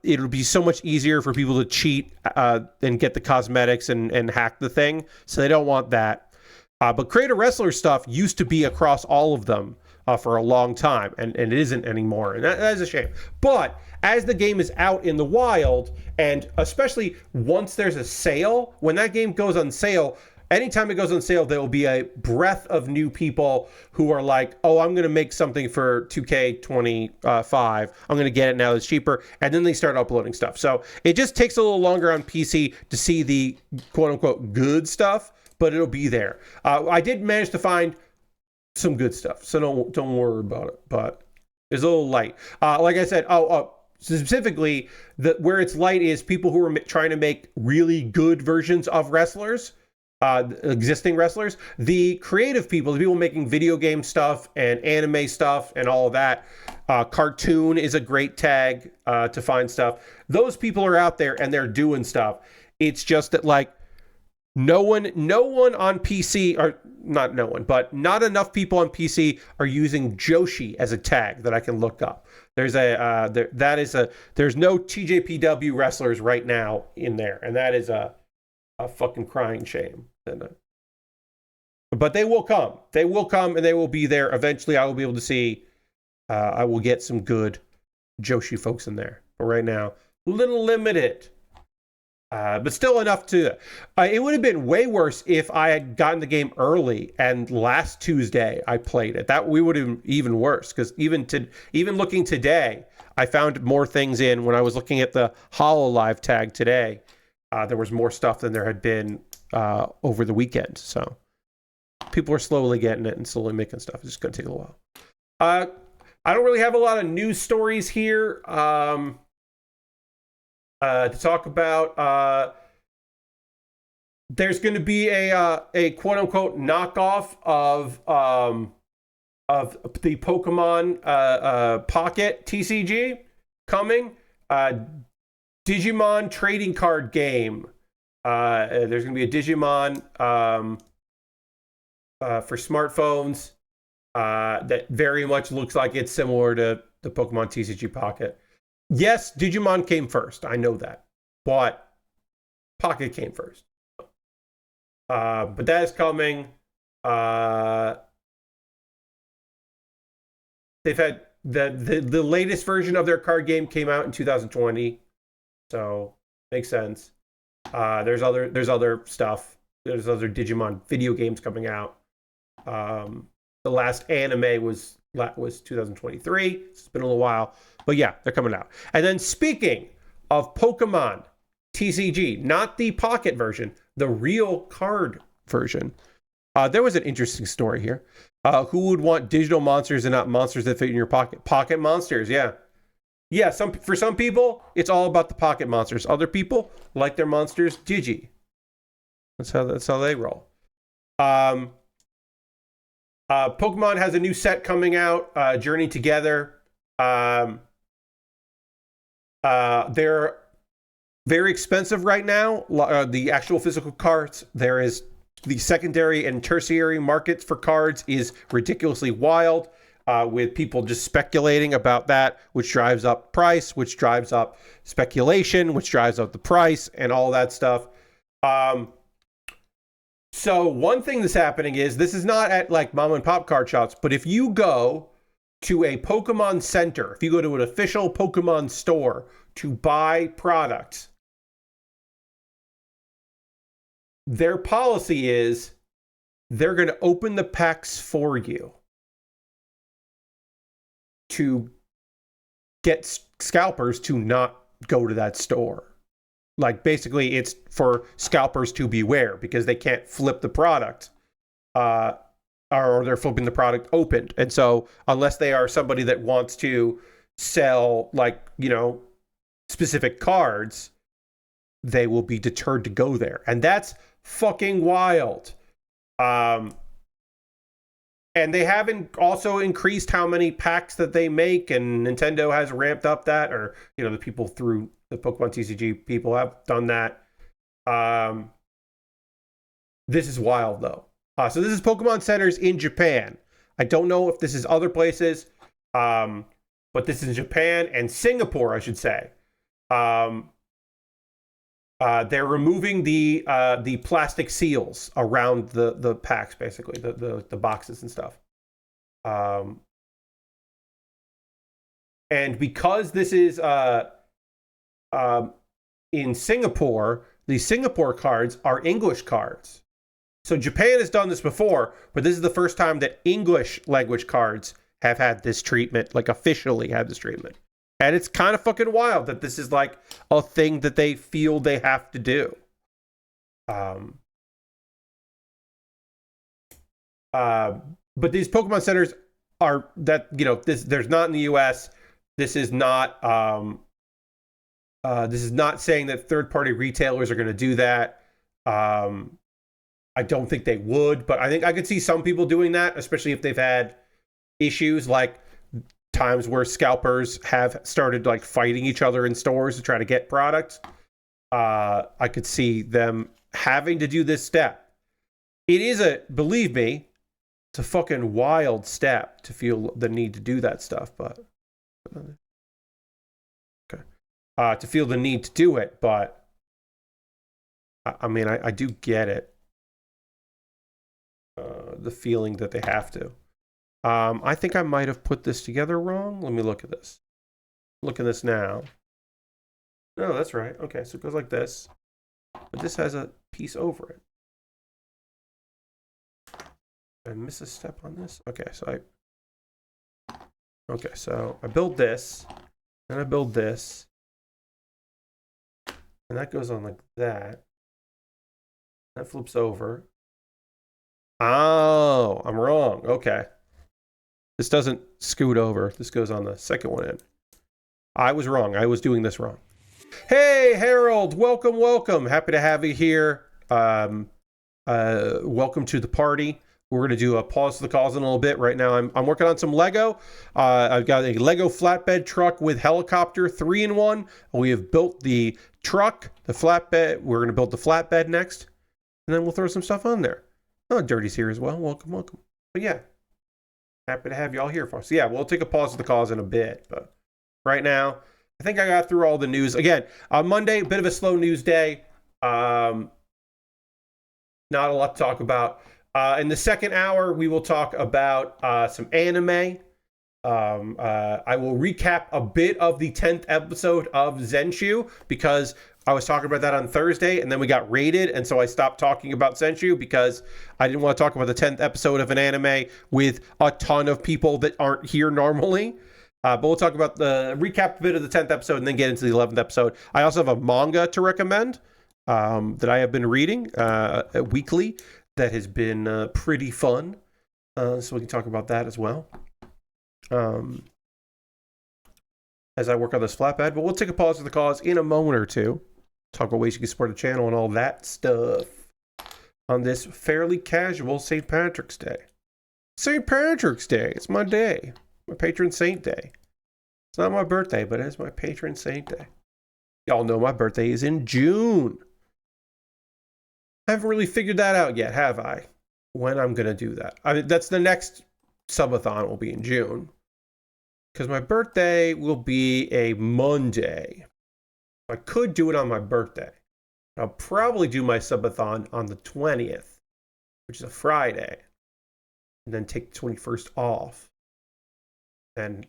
A: it'll be so much easier for people to cheat and get the cosmetics and hack the thing. So they don't want that. But creator wrestler stuff used to be across all of them for a long time, and it isn't anymore. And that is a shame. But as the game is out in the wild, and especially once there's a sale, when that game goes on sale, anytime it goes on sale, there will be a breath of new people who are like, oh, I'm going to make something for 2K25. I'm going to get it now it's cheaper. And then they start uploading stuff. So it just takes a little longer on PC to see the quote unquote good stuff, but it'll be there. I did manage to find some good stuff, so don't worry about it, but it's a little light. Like I said, specifically, where it's light is people who are trying to make really good versions of wrestlers, existing wrestlers. The creative people, the people making video game stuff and anime stuff and all of that, cartoon is a great tag to find stuff. Those people are out there and they're doing stuff. It's just that like no one on PC, or not no one, but not enough people on PC are using Joshi as a tag that I can look up. There's there's no TJPW wrestlers right now in there, and that is a fucking crying shame. But they will come. They will come, and they will be there. Eventually, I will be able to see. I will get some good Joshi folks in there. But right now, a little limited. But still enough to... it would have been way worse if I had gotten the game early and last Tuesday I played it. That we would have been even worse, because even looking today, I found more things in when I was looking at the HoloLive tag today. There was more stuff than there had been over the weekend. So people are slowly getting it and slowly making stuff. It's just going to take a while. I don't really have a lot of news stories here. To talk about, there's going to be a quote unquote knockoff of the Pokemon Pocket TCG coming. Digimon trading card game. There's going to be a Digimon for smartphones that very much looks like it's similar to the Pokemon TCG Pocket. Yes, Digimon came first. I know that. But Pocket came first. But that is coming. They've had the latest version of their card game came out in 2020. So makes sense. There's other stuff. There's other Digimon video games coming out. The last anime was 2023. It's been a little while. But yeah, they're coming out. And then speaking of Pokemon TCG, not the Pocket version, the real card version, there was an interesting story here. Who would want digital monsters and not monsters that fit in your pocket? Pocket monsters, yeah. Yeah, for some people, it's all about the pocket monsters. Other people like their monsters Digi. That's how they roll. Pokemon has a new set coming out, Journey Together. They're very expensive right now. The actual physical cards, there is the secondary and tertiary markets for cards is ridiculously wild, with people just speculating about that, which drives up price, which drives up speculation, which drives up the price and all that stuff. So one thing that's happening is, this is not at like mom and pop card shops, but if you go to a Pokemon center, if you go to an official Pokemon store to buy products, their policy is they're going to open the packs for you to get scalpers to not go to that store. Like, basically, it's for scalpers to beware because they can't flip the product. Or they're flipping the product opened. And so unless they are somebody that wants to sell, like, specific cards, they will be deterred to go there. And that's fucking wild. And they haven't also increased how many packs that they make, and Nintendo has ramped up that, or, you know, the people through the Pokemon TCG people have done that. This is wild, though. So this is Pokemon Centers in Japan. I don't know if this is other places, but this is Japan and Singapore, I should say. They're removing the plastic seals around the packs, basically the boxes and stuff. And because this is in Singapore, the Singapore cards are English cards. So Japan has done this before, but this is the first time that English language cards have had this treatment, like officially had this treatment. And it's kind of fucking wild that this is like a thing that they feel they have to do. But these Pokemon centers are that, you know, there's not in the US. This is not saying that third-party retailers are going to do that. I don't think they would, but I think I could see some people doing that, especially if they've had issues like times where scalpers have started like fighting each other in stores to try to get products. I could see them having to do this step. It is believe me, it's a fucking wild step to feel the need to do that stuff, but okay. To feel the need to do it, but I mean, I do get it. The feeling that they have to. I think I might have put this together wrong. Let me look at this. Look at this now. No, that's right. Okay, so it goes like this. But this has a piece over it. Did I miss a step on this? Okay, so I build this, and I build this, and that goes on like that. That flips over. Oh, I'm wrong. Okay. This doesn't scoot over. This goes on the second one in. I was wrong. I was doing this wrong. Hey, Harold. Welcome, welcome. Happy to have you here. Welcome to the party. We're going to do a pause to the calls in a little bit. Right now, I'm working on some Lego. I've got a Lego flatbed truck with helicopter, 3-in-1. We have built the truck, the flatbed. We're going to build the flatbed next, and then we'll throw some stuff on there. Oh, Dirty's here as well. Welcome, welcome. But yeah, happy to have you all here for us. So yeah, we'll take a pause to the calls in a bit. But right now, I think I got through all the news. Again, on Monday, a bit of a slow news day. Not a lot to talk about. In the second hour, we will talk about some anime. I will recap a bit of the 10th episode of ZENSHU because I was talking about that on Thursday, and then we got raided, and so I stopped talking about ZENSHU because I didn't want to talk about the 10th episode of an anime with a ton of people that aren't here normally. But we'll talk about the recap bit of the 10th episode and then get into the 11th episode. I also have a manga to recommend that I have been reading weekly that has been pretty fun. So we can talk about that as well. As I work on this flatbed, but we'll take a pause for the cause in a moment or two. Talk about ways you can support the channel and all that stuff on this fairly casual St. Patrick's Day. St. Patrick's Day, it's my day, my patron saint day. It's not my birthday, but it is my patron saint day. Y'all know my birthday is in June. I haven't really figured that out yet, have I? When I'm going to do that. I mean, that's the next subathon will be in June. Because my birthday will be a Monday. I could do it on my birthday. I'll probably do my subathon on the 20th, which is a Friday. And then take the 21st off. And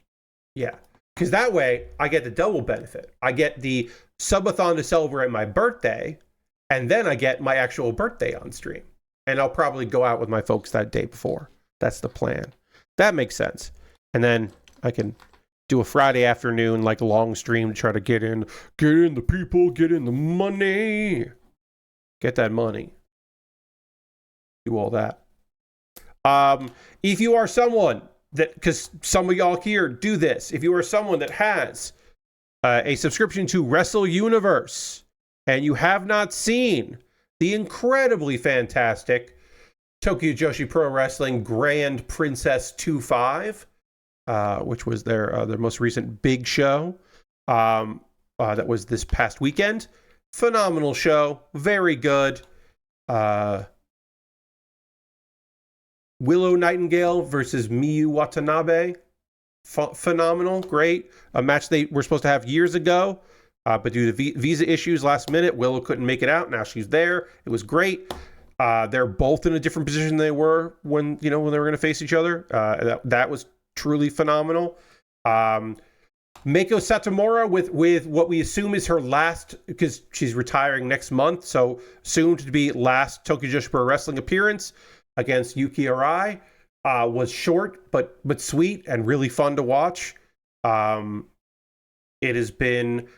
A: yeah. Because that way, I get the double benefit. I get the subathon to celebrate my birthday, and then I get my actual birthday on stream. And I'll probably go out with my folks that day before. That's the plan. That makes sense. And then I can do a Friday afternoon, like long stream to try to get in the people, get in the money. Get that money. Do all that. If you are someone that, because some of y'all here do this, if you are someone that has a subscription to Wrestle Universe and you have not seen the incredibly fantastic Tokyo Joshi Pro Wrestling Grand Princess 2-5, which was their most recent big show. That was this past weekend. Phenomenal show, very good. Willow Nightingale versus Miyu Watanabe. Phenomenal, great. A match they were supposed to have years ago, but due to visa issues last minute, Willow couldn't make it out. Now she's there. It was great. They're both in a different position than they were when they were going to face each other. That was truly phenomenal. Meiko Satomura with what we assume is her last, because she's retiring next month, so soon to be last Tokyo Joshi Pro Wrestling appearance against Yuki Arai. Was short but sweet and really fun to watch. It has been.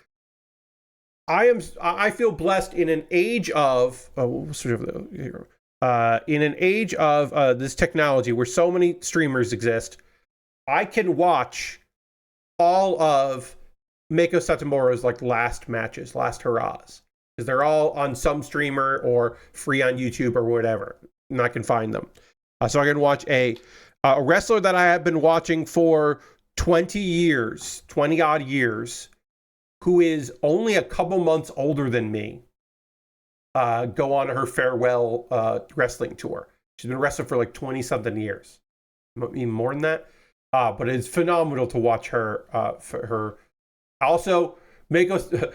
A: I feel blessed in an age of in an age of this technology where so many streamers exist. I can watch all of Meiko Satomura's last matches, last hurrahs, because they're all on some streamer or free on YouTube or whatever, and I can find them. So I can watch a wrestler that I have been watching for 20 odd years, who is only a couple months older than me, go on her farewell wrestling tour. She's been wrestling for 20 something years, even more than that. But it's phenomenal to watch her. For her, also Meiko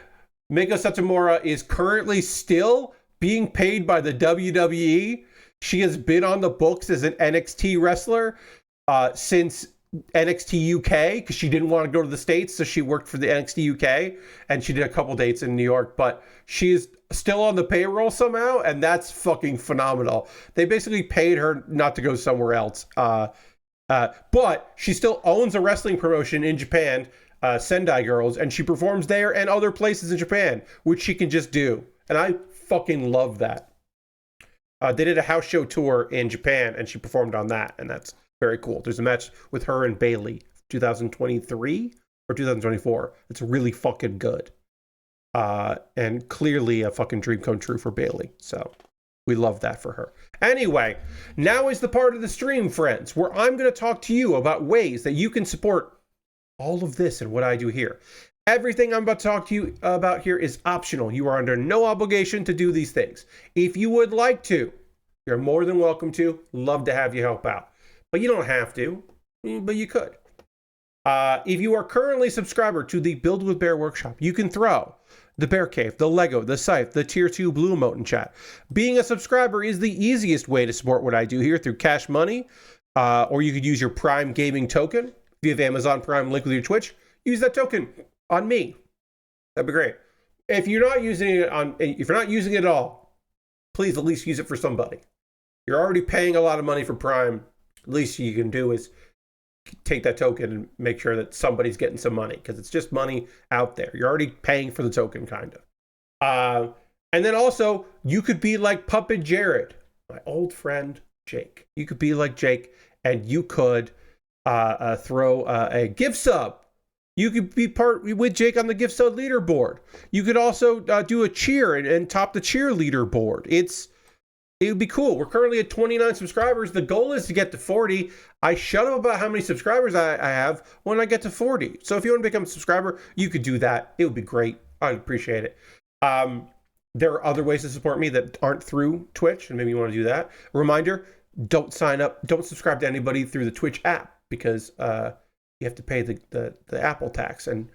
A: Satomura is currently still being paid by the WWE. She has been on the books as an NXT wrestler since NXT UK, because she didn't want to go to the States, so she worked for the NXT UK, and she did a couple dates in New York, but she is still on the payroll somehow, and that's fucking phenomenal. They basically paid her not to go somewhere else. But she still owns a wrestling promotion in Japan, Sendai Girls, and she performs there and other places in Japan, which she can just do. And I fucking love that. They did a house show tour in Japan, and she performed on that, and that's very cool. There's a match with her and Bailey, 2023 or 2024. It's really fucking good. And clearly a fucking dream come true for Bailey. So we love that for her. Anyway, now is the part of the stream, friends, where I'm going to talk to you about ways that you can support all of this and what I do here. Everything I'm about to talk to you about here is optional. You are under no obligation to do these things. If you would like to, you're more than welcome to. Love to have you help out. But you don't have to, but you could. If you are currently a subscriber to the Build with Bear workshop, you can throw the Bear Cave, the Lego, the Scythe, the Tier 2 Blue Emote in chat. Being a subscriber is the easiest way to support what I do here through Cash Money, or you could use your Prime Gaming token. If you have Amazon Prime linked with your Twitch, use that token on me. That'd be great. If you're not using it at all, please at least use it for somebody. You're already paying a lot of money for Prime. At least you can do is take that token and make sure that somebody's getting some money, because it's just money out there. You're already paying for the token, kind of. And then also, you could be like Puppet Jared, my old friend Jake. You could be like Jake, and you could throw a gift sub. You could be part with Jake on the gift sub leaderboard. You could also do a cheer and top the cheer leaderboard. It would be cool. We're currently at 29 subscribers. The goal is to get to 40. I shut up about how many subscribers I have when I get to 40. So if you want to become a subscriber, you could do that. It would be great. I'd appreciate it. There are other ways to support me that aren't through Twitch, and maybe you want to do that. A reminder, don't sign up, don't subscribe to anybody through the Twitch app, because you have to pay the Apple tax. And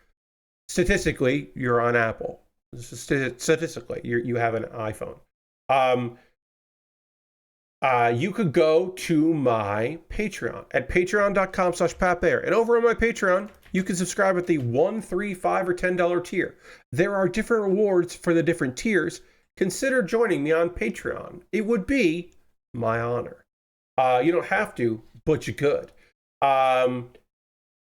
A: statistically, you're on Apple. Statistically, you have an iPhone. You could go to my Patreon at patreon.com/PatBear. And over on my Patreon, you can subscribe at the $1, $3, $5, or $10 tier. There are different rewards for the different tiers. Consider joining me on Patreon. It would be my honor. You don't have to, but you could.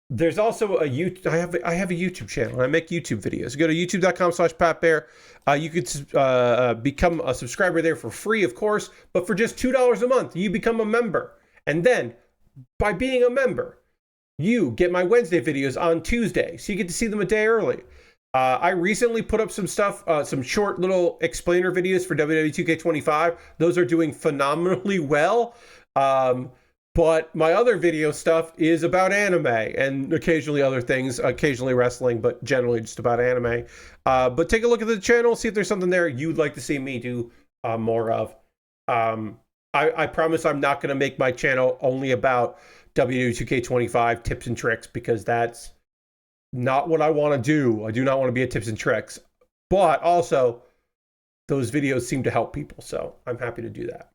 A: There's also I have a YouTube channel. I make YouTube videos. Go to youtube.com/PatBear. You could become a subscriber there for free, of course, but for just $2 a month, you become a member. And then, by being a member, you get my Wednesday videos on Tuesday, so you get to see them a day early. I recently put up some stuff, some short little explainer videos for WWE 2K25. Those are doing phenomenally well. But my other video stuff is about anime and occasionally other things, occasionally wrestling, but generally just about anime. But take a look at the channel, see if there's something there you'd like to see me do more of. I promise I'm not going to make my channel only about WWE 2K25 tips and tricks, because that's not what I want to do. I do not want to be a tips and tricks. But also, those videos seem to help people, so I'm happy to do that.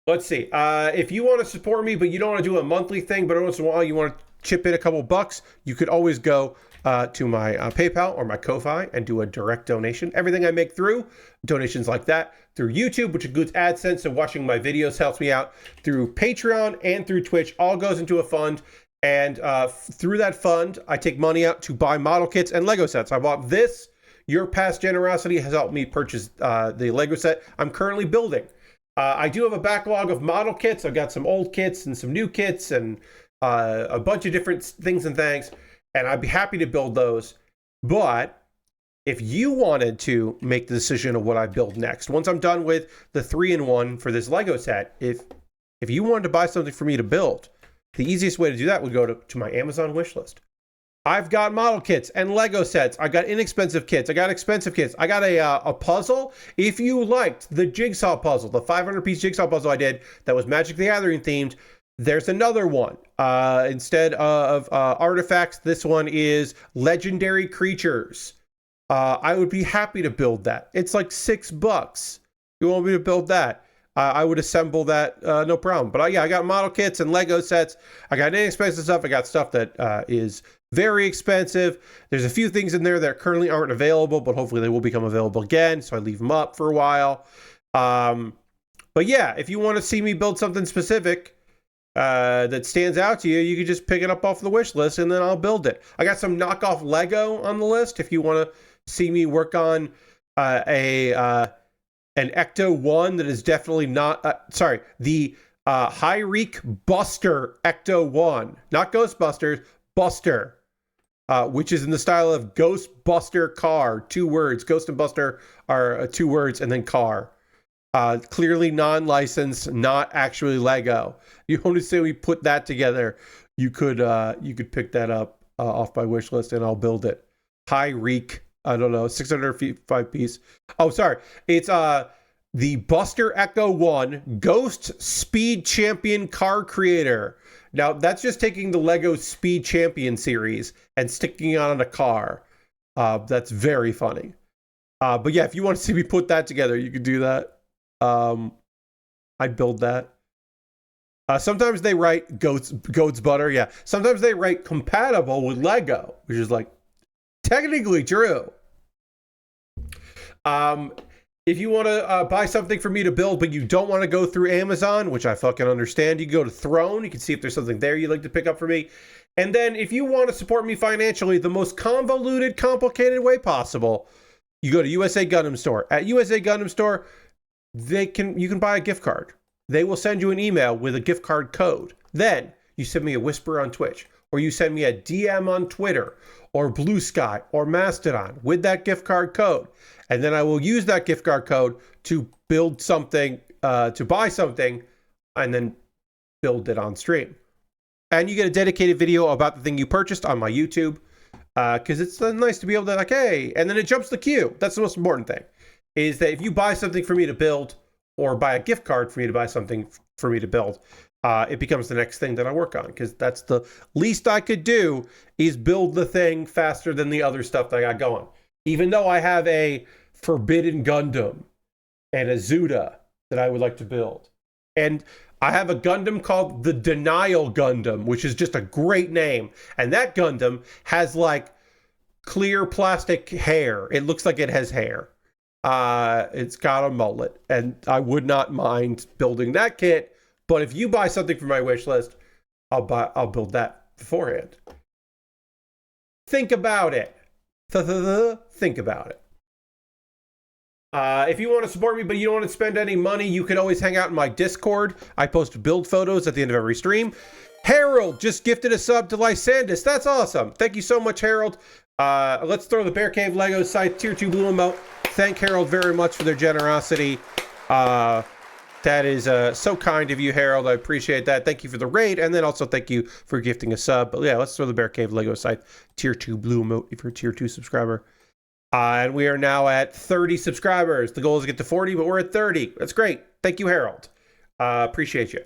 A: Let's see. If you want to support me, but you don't want to do a monthly thing, but once in a while you want to chip in a couple bucks, you could always go to my PayPal or my Ko-Fi and do a direct donation. Everything I make through donations like that, through YouTube, which includes AdSense, so watching my videos helps me out, through Patreon and through Twitch, all goes into a fund. And through that fund, I take money out to buy model kits and Lego sets. I bought this. Your past generosity has helped me purchase the Lego set I'm currently building. I do have a backlog of model kits. I've got some old kits and some new kits and a bunch of different things and things. And I'd be happy to build those. But if you wanted to make the decision of what I build next, once I'm done with the 3-in-1 for this Lego set, if you wanted to buy something for me to build, the easiest way to do that would go to my Amazon wish list. I've got model kits and Lego sets. I got inexpensive kits. I got expensive kits. I got a puzzle. If you liked the jigsaw puzzle, the 500-piece jigsaw puzzle I did that was Magic the Gathering themed, there's another one. Instead of artifacts, this one is legendary creatures. I would be happy to build that. It's like $6. You want me to build that? I would assemble that, no problem. But yeah, I got model kits and Lego sets. I got inexpensive stuff. I got stuff that is very expensive. There's a few things in there that currently aren't available, but hopefully they will become available again. So I leave them up for a while. But yeah, if you want to see me build something specific that stands out to you, you can just pick it up off the wish list and then I'll build it. I got some knockoff Lego on the list. If you want to see me work on an Ecto 1 that is definitely not, the High-Reek Buster Ecto 1, not Ghostbusters, Buster, which is in the style of Ghostbuster car, 2 words. Ghost and Buster are 2 words, and then car. Clearly non-licensed, not actually Lego. You only say we put that together, you could pick that up off my wish list, and I'll build it. High-Reek, I don't know, 605 piece. Oh, sorry. It's the Buster Ecto 1 Ghost Speed Champion Car Creator. Now, that's just taking the Lego Speed Champion series and sticking it on a car. That's very funny. But yeah, if you want to see me put that together, you could do that. I'd build that. Sometimes they write goat's butter. Yeah. Sometimes they write compatible with Lego, which is like technically true. If you want to buy something for me to build, but you don't want to go through Amazon, which I fucking understand, you can go to Throne. You can see if there's something there you'd like to pick up for me. And then if you want to support me financially, the most convoluted, complicated way possible, you go to USA Gundam Store. At USA Gundam Store, you can buy a gift card. They will send you an email with a gift card code. Then you send me a whisper on Twitch, or you send me a DM on Twitter, or Blue Sky, or Mastodon with that gift card code. And then I will use that gift card code to build something, to buy something, and then build it on stream. And you get a dedicated video about the thing you purchased on my YouTube, because it's nice to be able to like, hey, and then it jumps the queue. That's the most important thing, is that if you buy something for me to build, or buy a gift card for me to buy something for me to build, it becomes the next thing that I work on, because that's the least I could do, is build the thing faster than the other stuff that I got going. Even though I have a Forbidden Gundam and a Zuda that I would like to build. And I have a Gundam called the Denial Gundam, which is just a great name. And that Gundam has like clear plastic hair. It looks like it has hair. It's got a mullet. And I would not mind building that kit. But if you buy something from my wish list, I'll build that beforehand. Think about it. Think about it. If you want to support me, but you don't want to spend any money, you can always hang out in my Discord. I post build photos at the end of every stream. Harold just gifted a sub to Lysandus. That's awesome. Thank you so much, Harold. Let's throw the Bear Cave Lego site tier 2 blue emote. Thank Harold very much for their generosity. That is so kind of you, Harold. I appreciate that. Thank you for the raid, and then also thank you for gifting a sub. But yeah, let's throw the Bear Cave Lego site tier 2 blue emote if you're a tier 2 subscriber. And we are now at 30 subscribers. The goal is to get to 40, but we're at 30. That's great. Thank you, Harold. Appreciate you.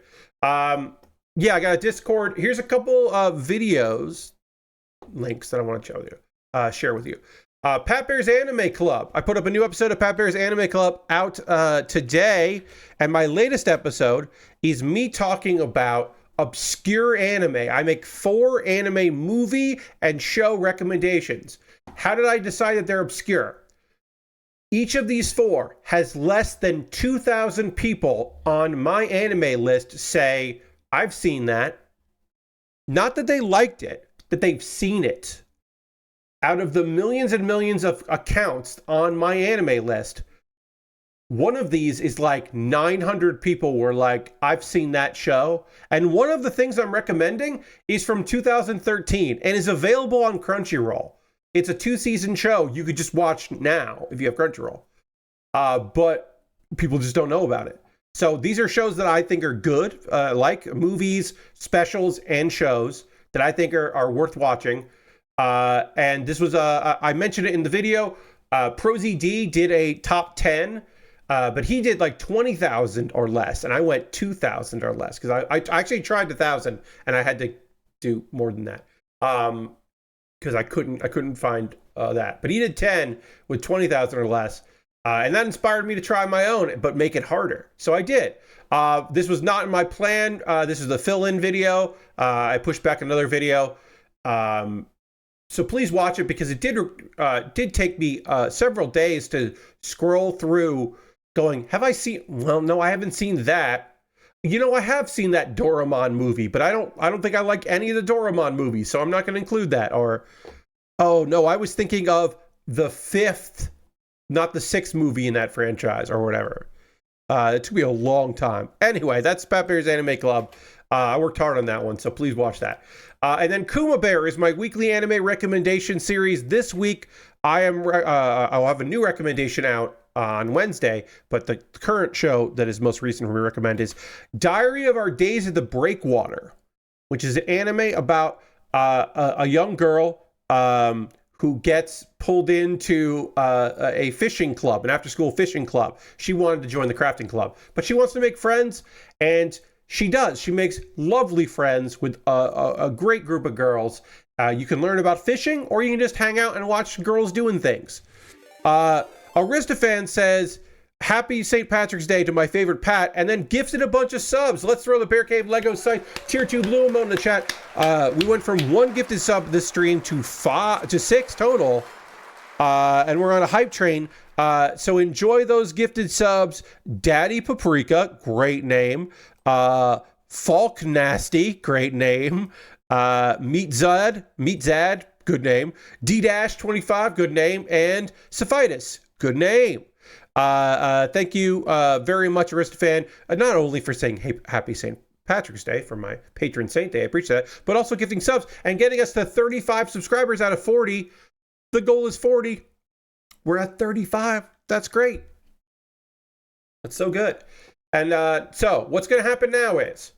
A: Yeah, I got a Discord. Here's a couple of videos, links that I want to show you, share with you. Pat Bear's Anime Club. I put up a new episode of Pat Bear's Anime Club out today, and my latest episode is me talking about obscure anime. I make 4 anime movie and show recommendations. How did I decide that they're obscure? Each of these 4 has less than 2,000 people on my anime list say, I've seen that. Not that they liked it, that they've seen it. Out of the millions and millions of accounts on my anime list, one of these is like 900 people were like, I've seen that show. And one of the things I'm recommending is from 2013 and is available on Crunchyroll. It's a 2-season show you could just watch now if you have Crunchyroll. But people just don't know about it. So these are shows that I think are good, like movies, specials, and shows that I think are worth watching. And this was, I mentioned it in the video, ProZD did a top 10, but he did like 20,000 or less, and I went 2,000 or less, because I actually tried 1,000, and I had to do more than that, because I couldn't find that. But he did 10 with 20,000 or less, and that inspired me to try my own, but make it harder. So I did. This was not in my plan. This is the fill-in video. I pushed back another video. So please watch it, because it did take me several days to scroll through going, have I seen, well, no, I haven't seen that. You know, I have seen that Doraemon movie, but I don't think I like any of the Doraemon movies, so I'm not going to include that. Or, oh no, I was thinking of the 5th, not the 6th movie in that franchise or whatever. It took me a long time. Anyway, that's Pat Bear's Anime Club. I worked hard on that one, so please watch that. And then Kuma Baer is my weekly anime recommendation series. This week, I'll have a new recommendation out on Wednesday, but the current show that is most recent we recommend is Diary of Our Days at the Breakwater, which is an anime about a young girl who gets pulled into a fishing club, an after-school fishing club. She wanted to join the crafting club, but she wants to make friends, and she does. She makes lovely friends with a great group of girls. You can learn about fishing, or you can just hang out and watch girls doing things. Aristofan says, happy St. Patrick's Day to my favorite Pat, and then gifted a bunch of subs. Let's throw the Bear Cave Lego site tier 2 blue emote in the chat. We went from 1 gifted sub this stream to 6 total, and we're on a hype train. So enjoy those gifted subs. Daddy Paprika, great name. Falk Nasty, great name. Meat Zad, good name. D-25, good name. And Sephitus, good name. Thank you very much, Aristofan, not only for saying hey, happy St. Patrick's Day for my patron saint day, I appreciate that, but also gifting subs and getting us to 35 subscribers out of 40. The goal is 40. We're at 35. That's great. That's so good. And so what's going to happen now is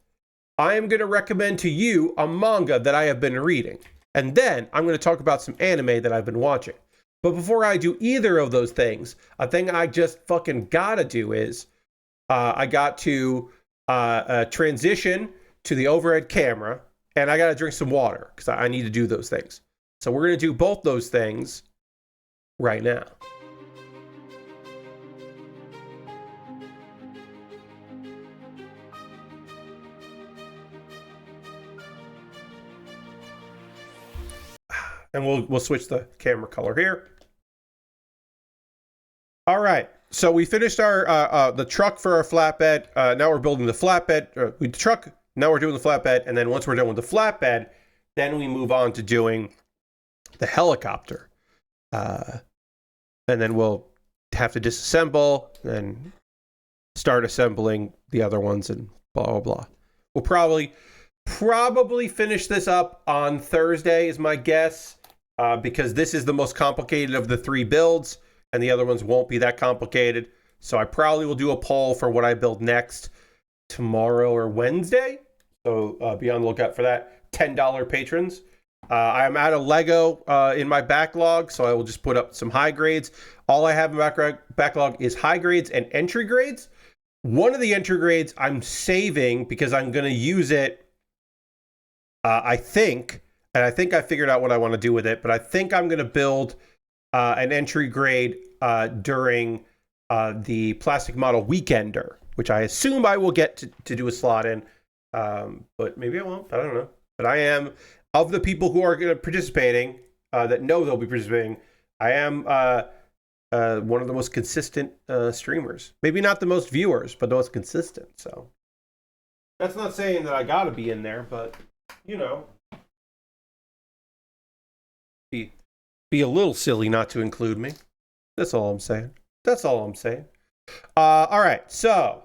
A: I am going to recommend to you a manga that I have been reading. And then I'm going to talk about some anime that I've been watching. But before I do either of those things, a thing I just fucking gotta do is I got to transition to the overhead camera, and I gotta drink some water because I need to do those things. So we're gonna do both those things right now. And we'll switch the camera color here. All right, so we finished our the truck for our flatbed. Now we're building the flatbed. The truck. Now we're doing the flatbed, and then once we're done with the flatbed, then we move on to doing the helicopter. And then we'll have to disassemble and start assembling the other ones, and blah blah blah. We'll probably finish this up on Thursday is my guess, because this is the most complicated of the 3 builds, and the other ones won't be that complicated. So I probably will do a poll for what I build next tomorrow or Wednesday. So be on the lookout for that. $10 patrons. I am out of Lego in my backlog, so I will just put up some high grades. All I have in backlog is high grades and entry grades. One of the entry grades I'm saving because I'm going to use it, I think I figured out what I want to do with it, but I think I'm going to build an entry grade during the Plastic Model Weekender, which I assume I will get to do a slot in, but maybe I won't. I don't know. But I am, of the people who are participating, that know they'll be participating, I am one of the most consistent streamers. Maybe not the most viewers, but the most consistent. So that's not saying that I got to be in there, but you know, be a little silly not to include me. That's all I'm saying. All right, so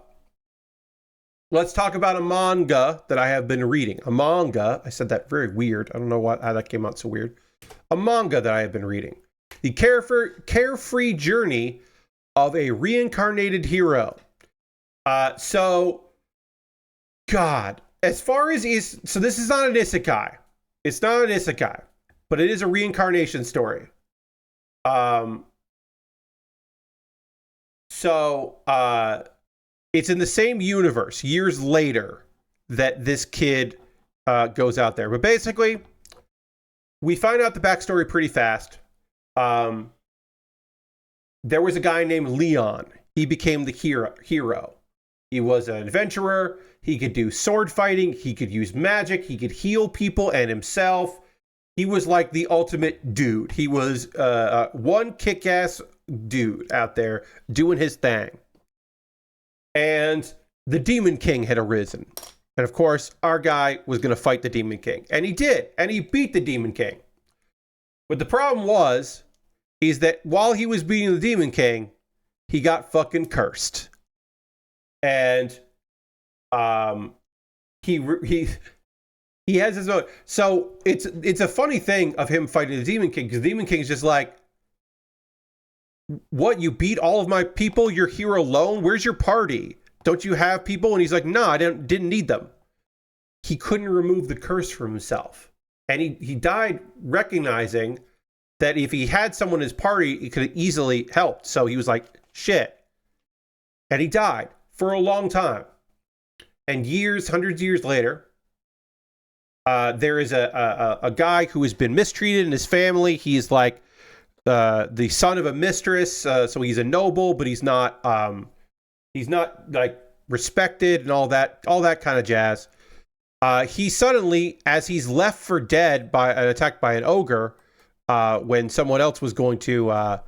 A: let's talk about a manga that I have been reading. A manga, I said that very weird. I don't know how that came out so weird. A manga that I have been reading. The Carefree Journey of a Reincarnated Hero. So, God, as far as so this is not an isekai. It's not an isekai, but it is a reincarnation story. It's in the same universe years later that this kid goes out there. But basically, we find out the backstory pretty fast. There was a guy named Leon. He became the hero. He was an adventurer. He could do sword fighting. He could use magic. He could heal people and himself. He was like the ultimate dude. He was one kick-ass dude out there doing his thing. And the Demon King had arisen. And of course, our guy was going to fight the Demon King. And he did. And he beat the Demon King. But the problem is that while he was beating the Demon King, he got fucking cursed. And he has his own. So it's a funny thing of him fighting the Demon King, because the Demon King is just like, what, you beat all of my people? You're here alone? Where's your party? Don't you have people? And he's like, no, I didn't need them. He couldn't remove the curse from himself. And he died recognizing that if he had someone in his party, it could have easily helped. So he was like, shit. And he died for a long time. And hundreds of years later, there is a guy who has been mistreated in his family. He's like the son of a mistress, so he's a noble, but he's not like respected and all that kind of jazz. He suddenly, as he's left for dead attacked by an ogre, when someone else was going to,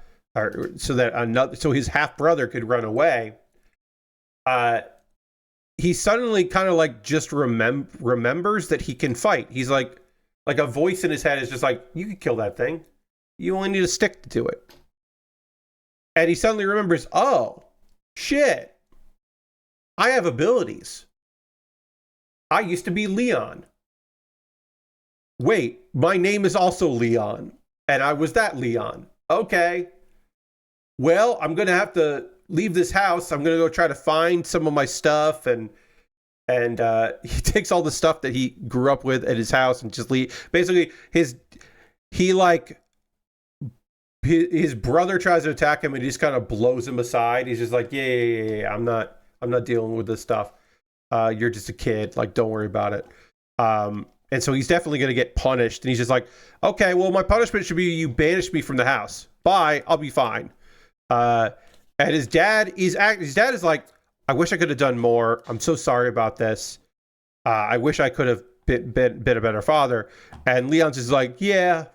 A: so his half brother could run away. He suddenly kind of like just remembers that he can fight. He's like a voice in his head is just like, you can kill that thing. You only need a stick to do it. And he suddenly remembers, oh, shit. I have abilities. I used to be Leon. Wait, my name is also Leon. And I was that Leon. Okay. Well, I'm going to have to leave this house. I'm going to go try to find some of my stuff. And he takes all the stuff that he grew up with at his house and just leave. Basically, his brother tries to attack him and he just kind of blows him aside. He's just like, yeah. I'm not dealing with this stuff. You're just a kid. Like, don't worry about it. And so he's definitely going to get punished. And he's just like, okay, well, my punishment should be you banish me from the house. Bye. I'll be fine. And his dad is like, I wish I could have done more. I'm so sorry about this. I wish I could have been a better father. And Leon's just like, yeah,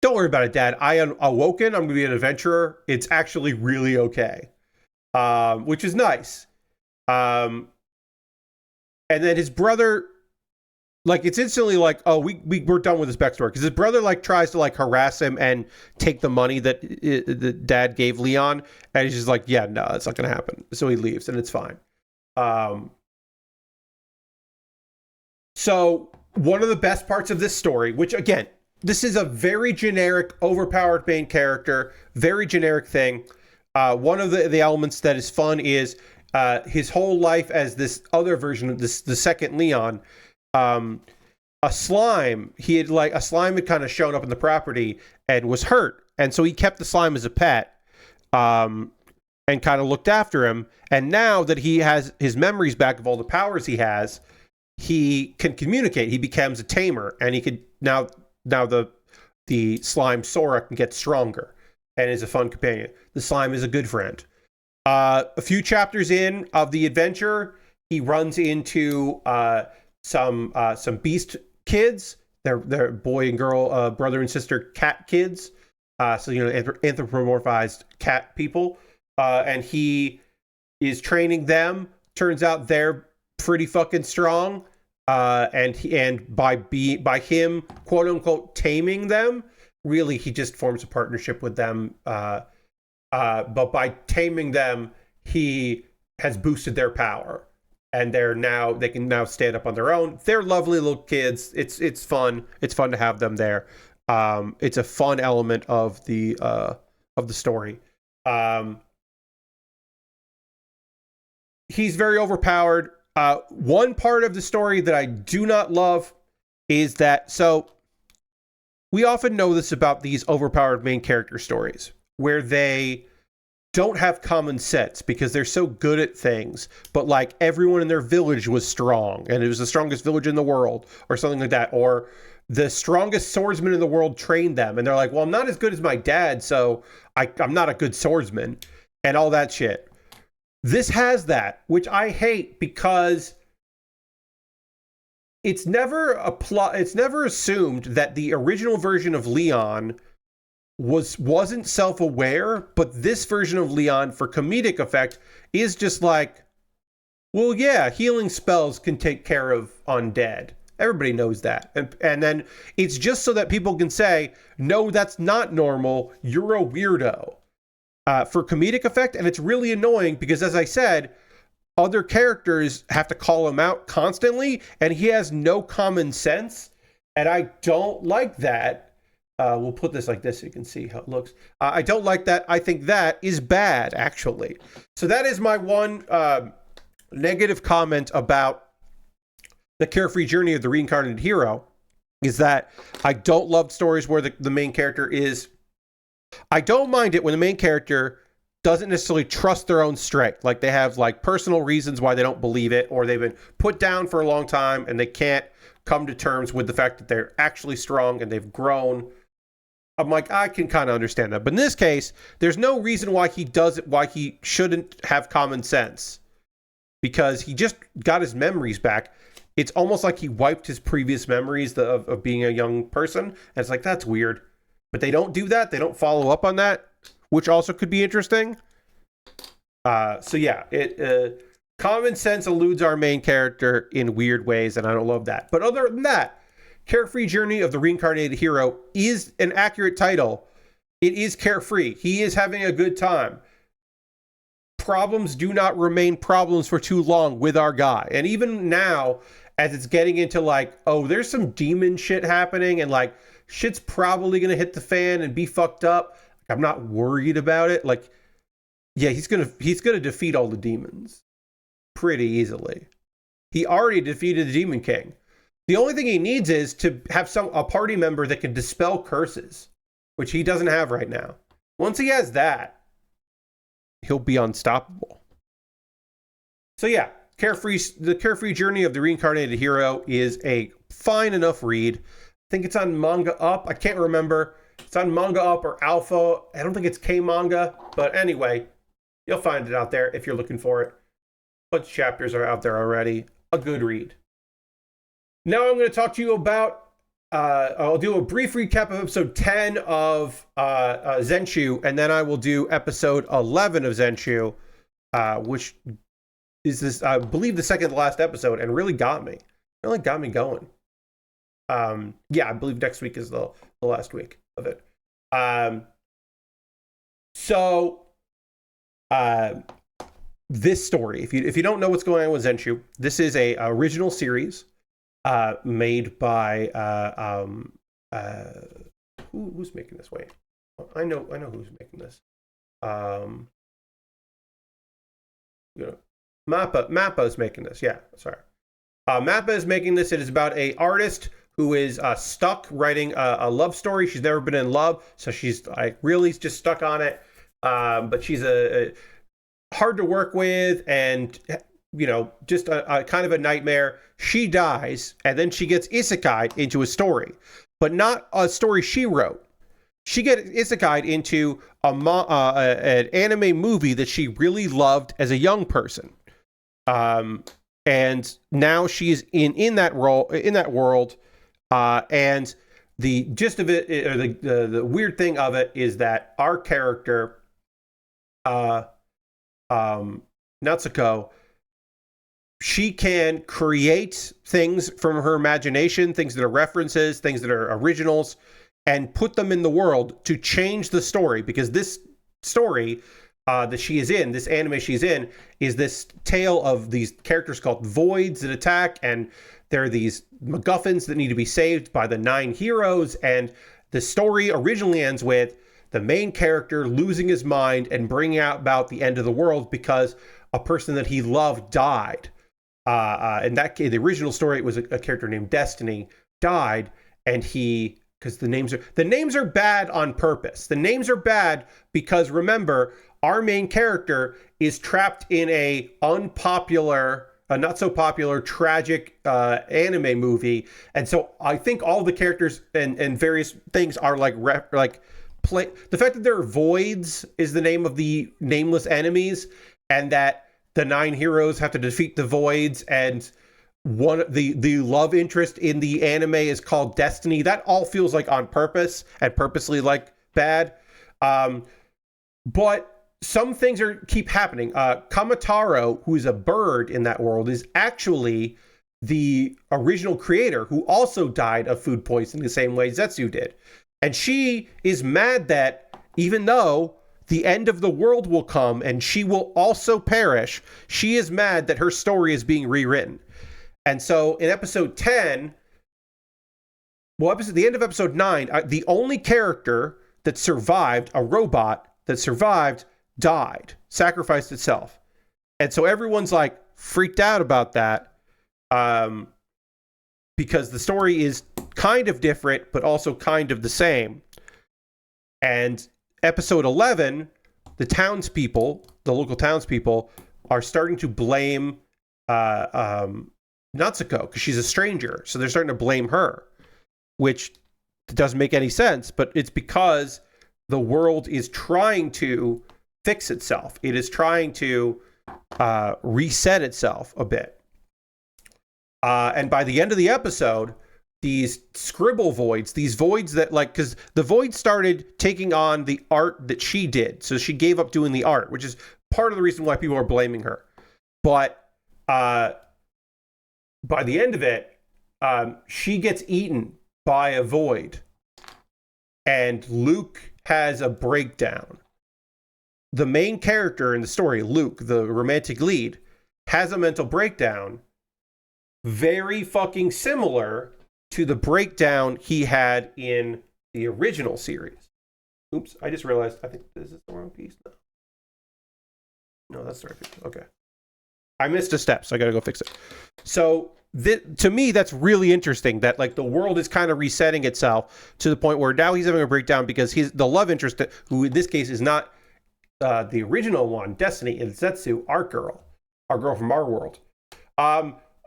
A: don't worry about it, Dad. I am awoken. I'm going to be an adventurer. It's actually really okay. Which is nice. And then his brother, like, it's instantly like, oh, we're done with his backstory, because his brother like tries to like harass him and take the money that the dad gave Leon, and he's just like, yeah, no, it's not gonna happen. So he leaves, and it's fine. So one of the best parts of this story, which again, this is a very generic, overpowered main character, very generic thing. One of the elements that is fun is his whole life as this other version of this, the second Leon. A slime, a slime had kind of shown up in the property and was hurt, and so he kept the slime as a pet, and kind of looked after him. And now that he has his memories back of all the powers he can communicate. He becomes a tamer, and he could now the slime Sora can get stronger and is a fun companion. The slime is a good friend. A few chapters in of the adventure, he runs into some beast kids. They're boy and girl, brother and sister cat kids. So anthropomorphized cat people, and he is training them. Turns out they're pretty fucking strong, and by him quote unquote taming them, really he just forms a partnership with them. But by taming them, he has boosted their power, and they can now stand up on their own. They're lovely little kids. It's fun. It's fun to have them there. It's a fun element of the story. He's very overpowered. One part of the story that I do not love is that, so we often know this about these overpowered main character stories, where they don't have common sense because they're so good at things, but like everyone in their village was strong and it was the strongest village in the world or something like that, or the strongest swordsman in the world trained them and they're like, well, I'm not as good as my dad, so I'm not a good swordsman, and all that shit. This has that, which I hate, because it's never assumed that the original version of Leon wasn't self-aware, but this version of Leon, for comedic effect, is just like, well, yeah, healing spells can take care of undead. Everybody knows that. And then it's just so that people can say, no, that's not normal, you're a weirdo. For comedic effect, and it's really annoying because, as I said, other characters have to call him out constantly, and he has no common sense, and I don't like that. We'll put this like this so you can see how it looks. I don't like that. I think that is bad, actually. So that is my one negative comment about the Carefree journey of the Reincarnated hero, is that I don't love stories where the main character is... I don't mind it when the main character doesn't necessarily trust their own strength. Like they have like personal reasons why they don't believe it, or they've been put down for a long time and they can't come to terms with the fact that they're actually strong and they've grown. I'm like, I can kind of understand that. But in this case, there's no reason why he shouldn't have common sense, because he just got his memories back. It's almost like he wiped his previous memories of being a young person. And it's like, that's weird. But they don't do that. They don't follow up on that, which also could be interesting. So yeah, common sense eludes our main character in weird ways, and I don't love that. But other than that, Carefree Journey of the Reincarnated Hero is an accurate title. It is carefree. He is having a good time. Problems do not remain problems for too long with our guy. And even now, as it's getting into like, oh, there's some demon shit happening, and like, shit's probably gonna hit the fan and be fucked up, I'm not worried about it. Like, yeah, he's gonna defeat all the demons pretty easily. He already defeated the Demon King. The only thing he needs is to have a party member that can dispel curses, which he doesn't have right now. Once he has that, he'll be unstoppable. So yeah, the Carefree Journey of the Reincarnated Hero is a fine enough read. I think it's on Manga Up. I can't remember. It's on Manga Up or Alpha. I don't think it's K-Manga. But anyway, you'll find it out there if you're looking for it. A bunch of chapters are out there already. A good read. Now I'm going to talk to you about... I'll do a brief recap of episode 10 of ZENSHU, and then I will do episode 11 of ZENSHU, which is this, I believe, the second to last episode, and really got me. It really got me going. Yeah, I believe next week is the last week of it. This story, if you don't know what's going on with ZENSHU, this is a original series. made by who's making this? Wait, I know who's making this. You know, Mappa is making this. Yeah, sorry. Mappa is making this. It is about a artist who is stuck writing a love story. She's never been in love, so she's like really just stuck on it. But she's a hard to work with, and just a kind of a nightmare. She dies, and then she gets isekai'd into a story, but not a story she wrote. She gets isekai'd into an anime movie that she really loved as a young person. And now she's in that role, in that world. And the gist of it, or the weird thing of it, is that our character, Natsuko, she can create things from her imagination, things that are references, things that are originals, and put them in the world to change the story. Because this story that she is in, this anime she's in, is this tale of these characters called voids that attack, and there are these MacGuffins that need to be saved by the 9 heroes. And the story originally ends with the main character losing his mind and bringing about the end of the world because a person that he loved died. In that case, the original story, it was a character named Destiny died, and because the names are bad on purpose. The names are bad because, remember, our main character is trapped in a not so popular, tragic anime movie, and so I think all the characters and various things are the fact that there are voids is the name of the nameless enemies, and that the 9 heroes have to defeat the voids, and the love interest in the anime is called Destiny. That all feels like on purpose and purposely bad. But some things keep happening. Kamataro, who's a bird in that world, is actually the original creator who also died of food poisoning the same way ZENSHU did. And she is mad that even though the end of the world will come and she will also perish, she is mad that her story is being rewritten. And so in episode 10, the end of episode 9, the only character that survived, a robot that survived, died, sacrificed itself. And so everyone's freaked out about that, because the story is kind of different, but also kind of the same. And episode 11, the local townspeople, are starting to blame Natsuko because she's a stranger. So they're starting to blame her, which doesn't make any sense, but it's because the world is trying to fix itself. It is trying to reset itself a bit. And by the end of the episode, these scribble voids, these voids that because the void started taking on the art that she did. So she gave up doing the art, which is part of the reason why people are blaming her. But by the end of it, she gets eaten by a void. And Luke has a breakdown. The main character in the story, Luke, the romantic lead, has a mental breakdown very fucking similar to the breakdown he had in the original series. Oops, I just realized, I think this is the wrong piece now. No, that's the right piece. Okay. I missed a step, so I gotta go fix it. So, to me, that's really interesting that the world is kind of resetting itself to the point where now he's having a breakdown because the love interest, who in this case is not the original one, Destiny, and ZENSHU, our girl from our world.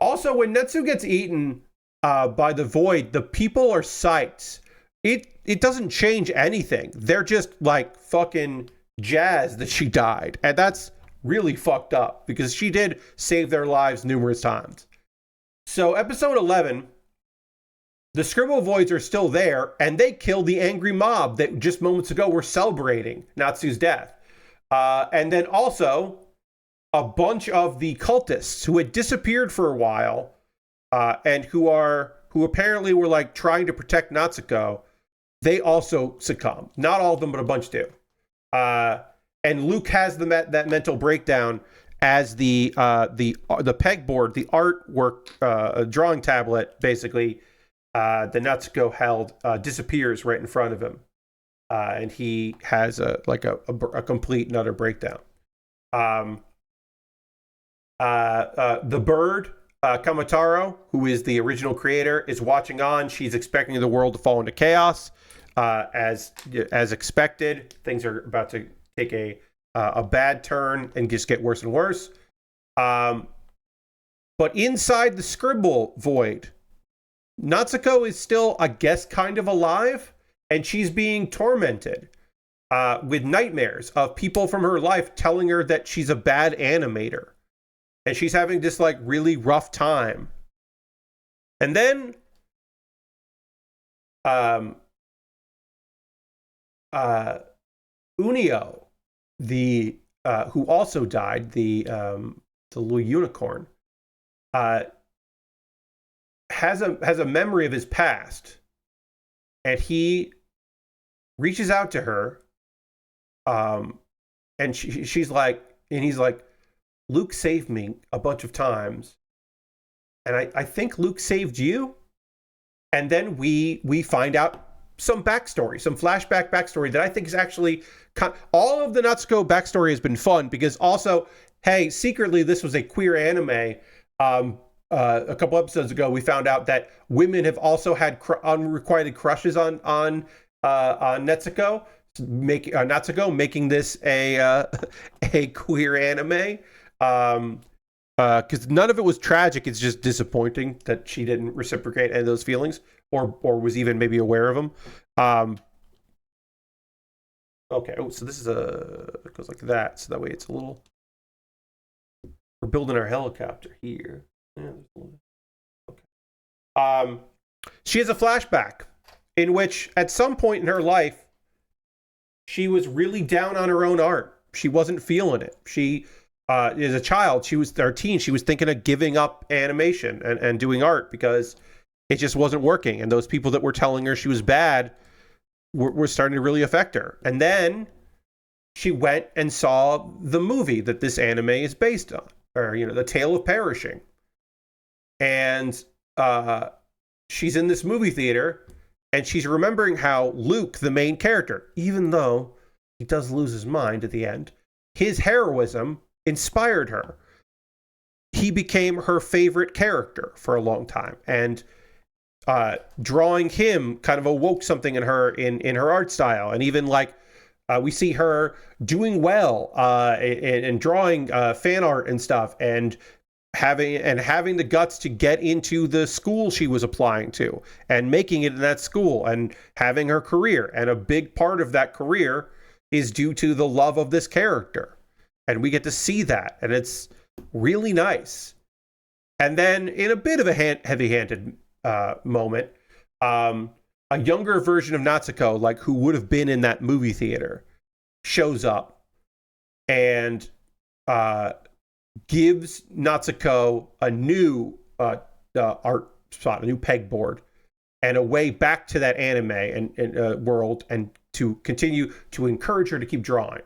A: Also, when Netsu gets eaten by the void, the people are psyched. It doesn't change anything. They're just fucking jazzed that she died. And that's really fucked up because she did save their lives numerous times. So episode 11, the scribble voids are still there, and they killed the angry mob that just moments ago were celebrating Natsu's death. And then also a bunch of the cultists who had disappeared for a while, and who apparently were trying to protect Natsuko, they also succumb. Not all of them, but a bunch do. And Luke has that mental breakdown, as the pegboard, the artwork, drawing tablet, basically, the Natsuko held disappears right in front of him, and he has a complete and utter breakdown. The bird, Kamataro, who is the original creator, is watching on. She's expecting the world to fall into chaos. As expected, things are about to take a bad turn and just get worse and worse. But inside the scribble void, Natsuko is still, I guess, kind of alive, and she's being tormented with nightmares of people from her life telling her that she's a bad animator. And she's having this like really rough time. And then Unio, the who also died, the little unicorn, has a memory of his past, and he reaches out to her, and she's like, and he's like, Luke saved me a bunch of times, and I think Luke saved you. And then we find out some backstory, some flashback backstory that I think is actually all of the Natsuko backstory has been fun, because also, hey, secretly this was a queer anime. A couple episodes ago, we found out that women have also had unrequited crushes on Natsuko, making this a queer anime. Because none of it was tragic. It's just disappointing that she didn't reciprocate any of those feelings, or was even maybe aware of them. Okay. Oh, so this is it goes like that. So that way it's a little. We're building our helicopter here. Yeah. Okay. She has a flashback in which, at some point in her life, she was really down on her own art. She wasn't feeling it. She. As a child, she was 13. She was thinking of giving up animation and doing art because it just wasn't working. And those people that were telling her she was bad were starting to really affect her. And then she went and saw the movie that this anime is based on, or, The Tale of Perishing. And she's in this movie theater, and she's remembering how Luke, the main character, even though he does lose his mind at the end, his heroism inspired her. He became her favorite character for a long time, and drawing him kind of awoke something in her in her art style. And even like we see her doing well and drawing fan art and stuff, and having the guts to get into the school she was applying to and making it in that school and having her career. And a big part of that career is due to the love of this character. And we get to see that, and it's really nice. And then, in a bit of a heavy-handed moment, a younger version of Natsuko, like who would have been in that movie theater, shows up and gives Natsuko a new art spot, a new pegboard, and a way back to that anime and world, and to continue to encourage her to keep drawing.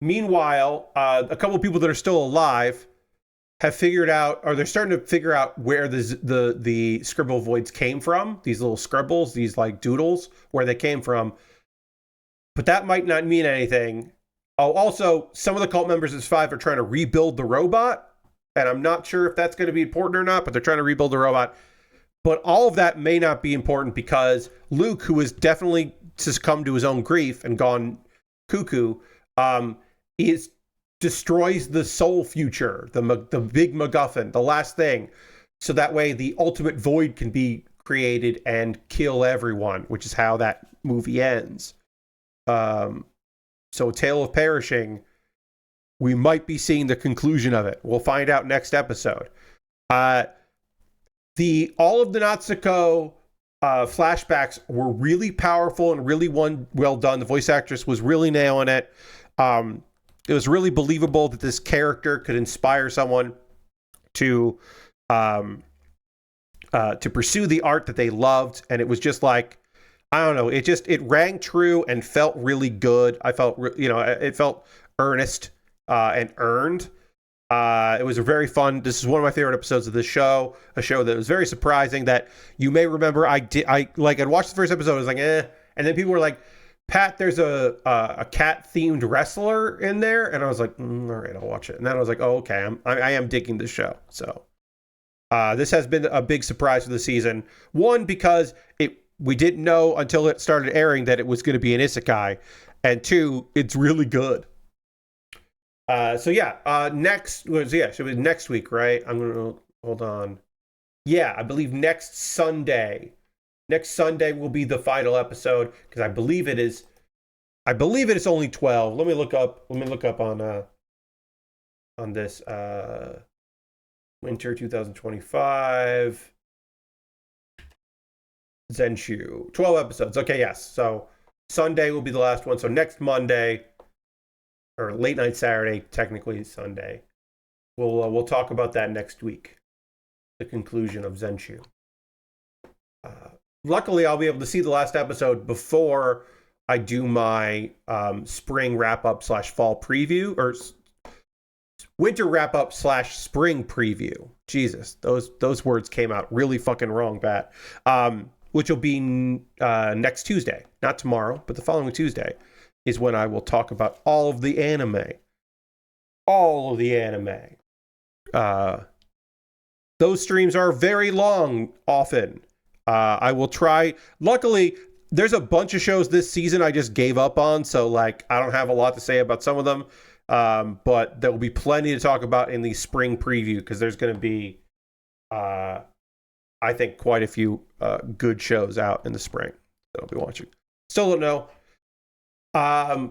A: Meanwhile, a couple of people that are still alive have figured out, or they're starting to figure out where the scribble voids came from. These little scribbles, these like doodles, where they came from. But that might not mean anything. Oh, also, some of the cult members of 5 are trying to rebuild the robot, and I'm not sure if that's going to be important or not, but they're trying to rebuild the robot. But all of that may not be important, because Luke, who has definitely succumbed to his own grief and gone cuckoo, destroys the soul future, the big MacGuffin, the last thing, so that way the ultimate void can be created and kill everyone, which is how that movie ends. So Tale of Perishing, we might be seeing the conclusion of it. We'll find out next episode. All of the Natsuko flashbacks were really powerful and really well done. The voice actress was really nailing it. It was really believable that this character could inspire someone to pursue the art that they loved. And it was just like, I don't know. It rang true and felt really good. I felt, it felt earnest and earned. It was a very fun. This is one of my favorite episodes of this show. A show that was very surprising. That you may remember. I'd watched the first episode. I was like, eh, and then people were like, Pat, there's a cat themed wrestler in there, and I was like, all right, I'll watch it. And then I was like, oh, okay, I am digging the show. So this has been a big surprise for the season. One, because we didn't know until it started airing that it was going to be an isekai, and two, it's really good. So next week, right? I'm gonna hold on. Yeah, I believe next Sunday. Next Sunday will be the final episode because I believe it is only 12. Let me look up on this winter 2025 ZENSHU 12 episodes. Okay, yes. So Sunday will be the last one. So next Monday, or late night Saturday, technically Sunday. We'll talk about that next week. The conclusion of ZENSHU. Luckily, I'll be able to see the last episode before I do my spring wrap up / fall preview, or winter wrap up / spring preview. Jesus, those words came out really fucking wrong, Pat. Which will be next Tuesday, not tomorrow, but the following Tuesday is when I will talk about all of the anime. Those streams are very long, often. I will try. Luckily, there's a bunch of shows this season I just gave up on, so like I don't have a lot to say about some of them. But there will be plenty to talk about in the spring preview, because there's going to be, I think, quite a few good shows out in the spring that I'll be watching. Still don't know. A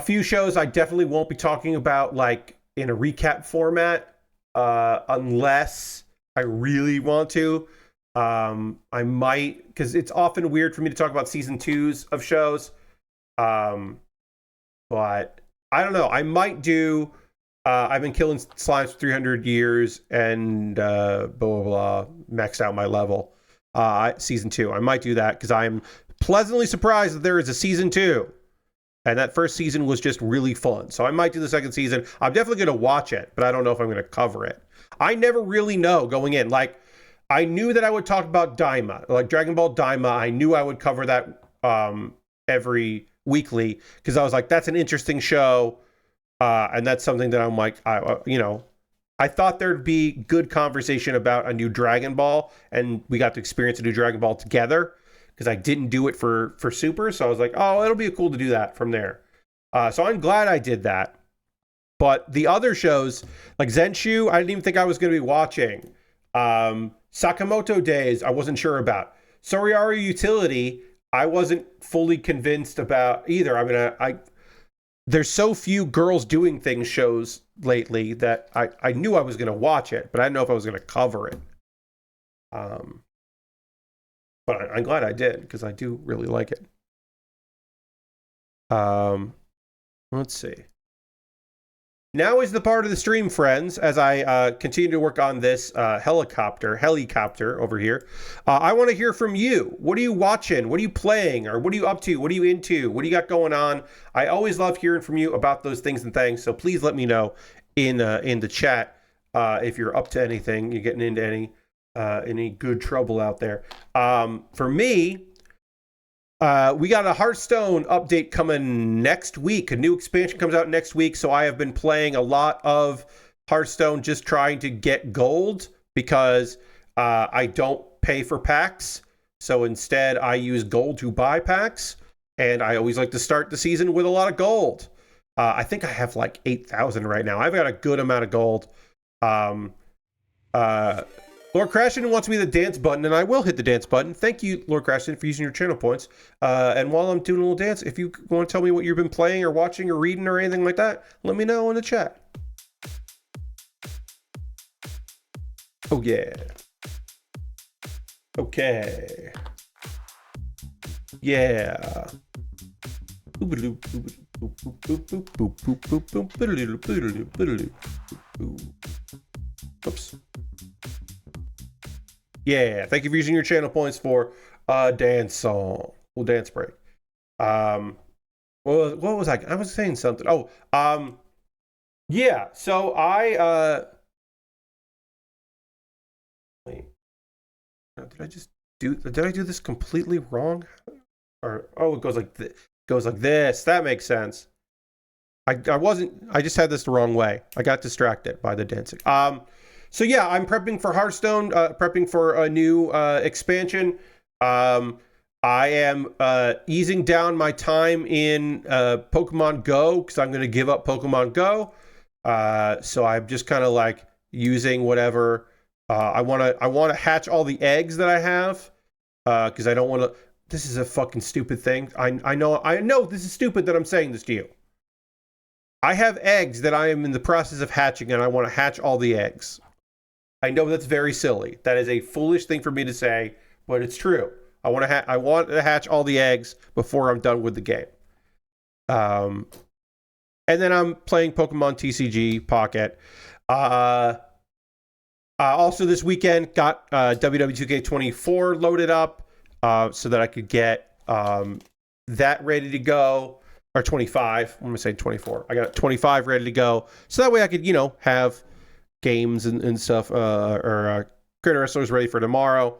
A: few shows I definitely won't be talking about like in a recap format, unless I really want to. I might, because it's often weird for me to talk about season 2s of shows. But I don't know. I might do. I've been killing slimes for 300 years and blah blah blah. Maxed out my level. Season 2. I might do that because I'm pleasantly surprised that there is a season 2, and that first season was just really fun. So I might do the second season. I'm definitely going to watch it, but I don't know if I'm going to cover it. I never really know going in. Like, I knew that I would talk about Daima, like Dragon Ball Daima. I knew I would cover that every weekly, because I was like, that's an interesting show, and that's something that I'm like, I thought there'd be good conversation about a new Dragon Ball, and we got to experience a new Dragon Ball together, because I didn't do it for Super. So I was like, oh, it'll be cool to do that from there. So I'm glad I did that. But the other shows, like ZENSHU, I didn't even think I was going to be watching. Sakamoto Days, I wasn't sure about. Soriari Utility, I wasn't fully convinced about either. I mean, there's so few girls doing things shows lately that I knew I was going to watch it, but I didn't know if I was going to cover it. But I'm glad I did, because I do really like it. Let's see. Now is the part of the stream, friends, as I continue to work on this helicopter over here. I want to hear from you. What are you watching? What are you playing? Or what are you up to? What are you into? What do you got going on? I always love hearing from you about those things and things. So please let me know in the chat if you're up to anything, you're getting into any good trouble out there. For me, we got a Hearthstone update coming next week. A new expansion comes out next week, so I have been playing a lot of Hearthstone, just trying to get gold, because I don't pay for packs. So instead, I use gold to buy packs, and I always like to start the season with a lot of gold. I think I have like 8,000 right now. I've got a good amount of gold. Lord Crashton wants me to dance button, and I will hit the dance button. Thank you, Lord Crashton, for using your channel points. And while I'm doing a little dance, if you want to tell me what you've been playing or watching or reading or anything like that, let me know in the chat. Oh, yeah. Okay. Yeah. Oops. Yeah, thank you for using your channel points for dance song. We'll dance break. What was I was saying something. Oh, yeah, so wait. Did I do this completely wrong? Or it goes like this. That makes sense. I just had this the wrong way. I got distracted by the dancing. So yeah, I'm prepping for Hearthstone, prepping for a new expansion. I am easing down my time in Pokemon Go because I'm going to give up Pokemon Go. So I'm just kind of like using whatever I want to hatch all the eggs that I have because I don't want to. This is a fucking stupid thing. I know this is stupid that I'm saying this to you. I have eggs that I am in the process of hatching, and I want to hatch all the eggs. I know that's very silly. That is a foolish thing for me to say, but it's true. I want to hatch all the eggs before I'm done with the game. And then I'm playing Pokemon TCG Pocket. Also this weekend got WW2K24 loaded up so that I could get that ready to go. Or 25. I'm going to say 24. I got 25 ready to go. So that way I could, have games and stuff or Creator Wrestlers ready for tomorrow.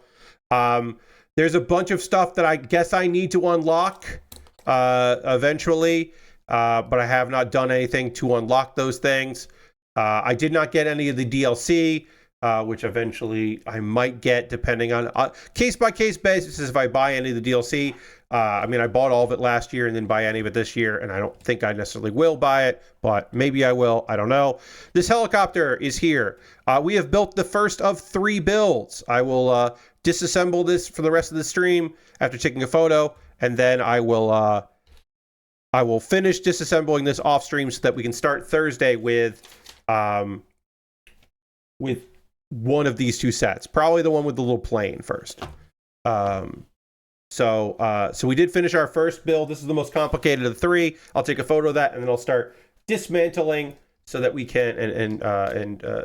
A: There's a bunch of stuff that I guess I need to unlock eventually, but I have not done anything to unlock those things. I did not get any of the DLC, which eventually I might get depending on case-by-case basis if I buy any of the DLC. I bought all of it last year and didn't buy any of it this year, and I don't think I necessarily will buy it, but maybe I will. I don't know. This helicopter is here. We have built the first of 3 builds. I will disassemble this for the rest of the stream after taking a photo, and then I will finish disassembling this off stream so that we can start Thursday with one of these 2 sets. Probably the one with the little plane first. So we did finish our first build. This is the most complicated of the 3. I'll take a photo of that, and then I'll start dismantling so that we can and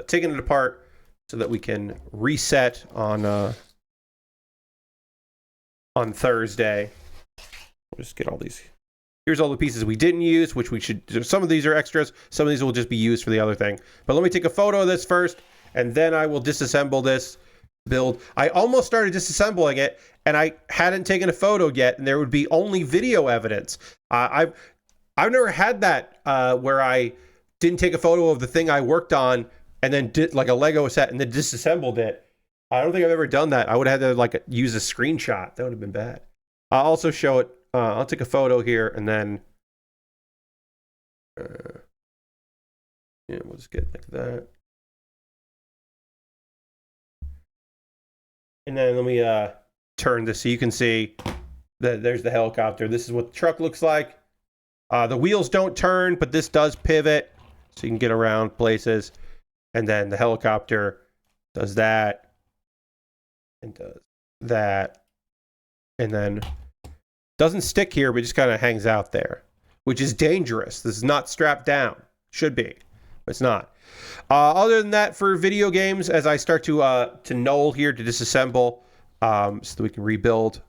A: taking it apart so that we can reset on Thursday. We'll just get all these. Here's all the pieces we didn't use, which we should. Some of these are extras. Some of these will just be used for the other thing. But let me take a photo of this first, and then I will disassemble this build. I almost started disassembling it, and I hadn't taken a photo yet, and there would be only video evidence. I've never had that where I didn't take a photo of the thing I worked on and then did like a Lego set and then disassembled it. I don't think I've ever done that. I would have had to use a screenshot. That would have been bad. I'll also show it. I'll take a photo here and then we'll just get like that. And then let me turn this so you can see that there's the helicopter. This is what the truck looks like. The wheels don't turn, but this does pivot so you can get around places. And then the helicopter does that and does that. And then doesn't stick here, but just kind of hangs out there, which is dangerous. This is not strapped down. Should be, but it's not. Other than that, for video games, as I start to null here to disassemble, so that we can rebuild,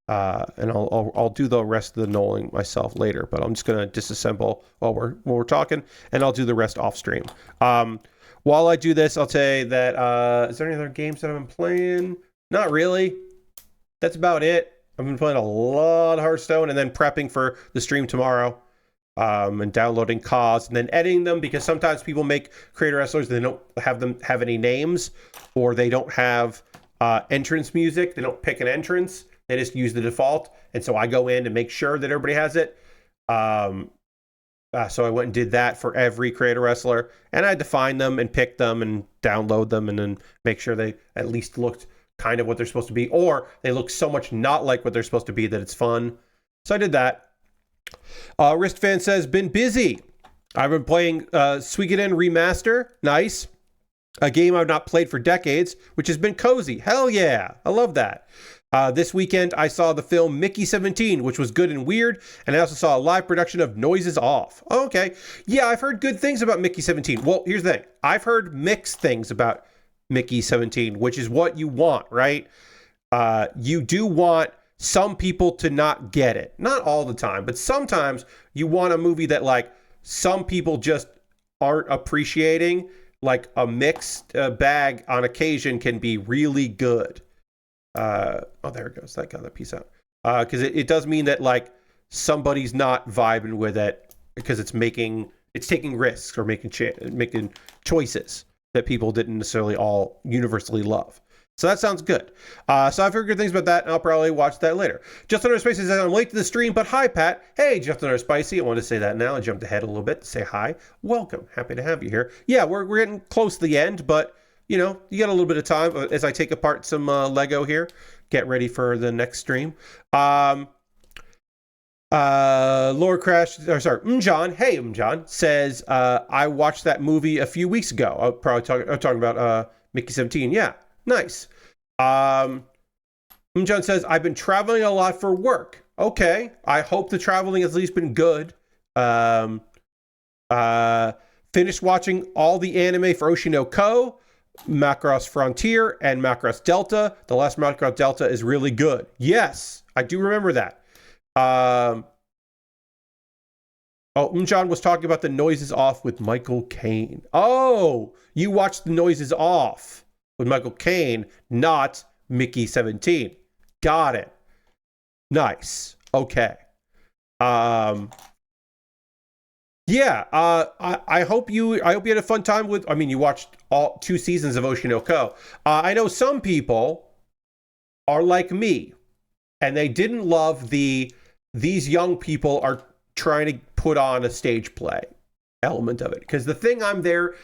A: and I'll do the rest of the nulling myself later. But I'm just gonna disassemble while we're talking, and I'll do the rest off stream. While I do this, I'll say that is there any other games that I've been playing? Not really. That's about it. I've been playing a lot of Hearthstone and then prepping for the stream tomorrow. And downloading CODs and then editing them because sometimes people make Creator Wrestlers, they don't have any names, or they don't have entrance music. They don't pick an entrance. They just use the default. And so I go in and make sure that everybody has it. So I went and did that for every Creator Wrestler, and I had to find them and pick them and download them and then make sure they at least looked kind of what they're supposed to be, or they look so much not like what they're supposed to be that it's fun. So I did that. Wristfan says, been busy. I've been playing Suikoden Remaster. Nice. A game I've not played for decades, which has been cozy. Hell yeah. I love that. This weekend, I saw the film Mickey 17, which was good and weird. And I also saw a live production of Noises Off. Oh, okay. Yeah, I've heard good things about Mickey 17. Well, here's the thing. I've heard mixed things about Mickey 17, which is what you want, right? You do want some people to not get it. Not all the time, but sometimes you want a movie that like some people just aren't appreciating. Like a mixed bag on occasion can be really good. There it goes. That got that piece out. Because it does mean that like somebody's not vibing with it because it's taking risks or making choices that people didn't necessarily all universally love. So that sounds good. So I figured things about that, and I'll probably watch that later. Just Under Spicy says, I'm late to the stream, but hi, Pat. Hey, Just Under Spicy. I want to say that now. I jumped ahead a little bit to say hi. Welcome. Happy to have you here. Yeah, we're getting close to the end, but, you know, you got a little bit of time as I take apart some Lego here. Get ready for the next stream. Lord Crash, Umjan, hey Umjan, says, I watched that movie a few weeks ago. I'm talking about Mickey 17. Yeah. Nice. John says, I've been traveling a lot for work. Okay. I hope the traveling has at least been good. Finished watching all the anime for Oshi no Ko, Macross Frontier, and Macross Delta. The last Macross Delta is really good. Yes, I do remember that. Umjan was talking about The Noises Off with Michael Caine. Oh, you watched The Noises Off with Michael Caine, not Mickey 17. Got it. Nice. Okay. I hope you had a fun time with, you watched all 2 seasons of Oshi no Ko. I know some people are like me and they didn't love these young people are trying to put on a stage play element of it, because the thing I'm there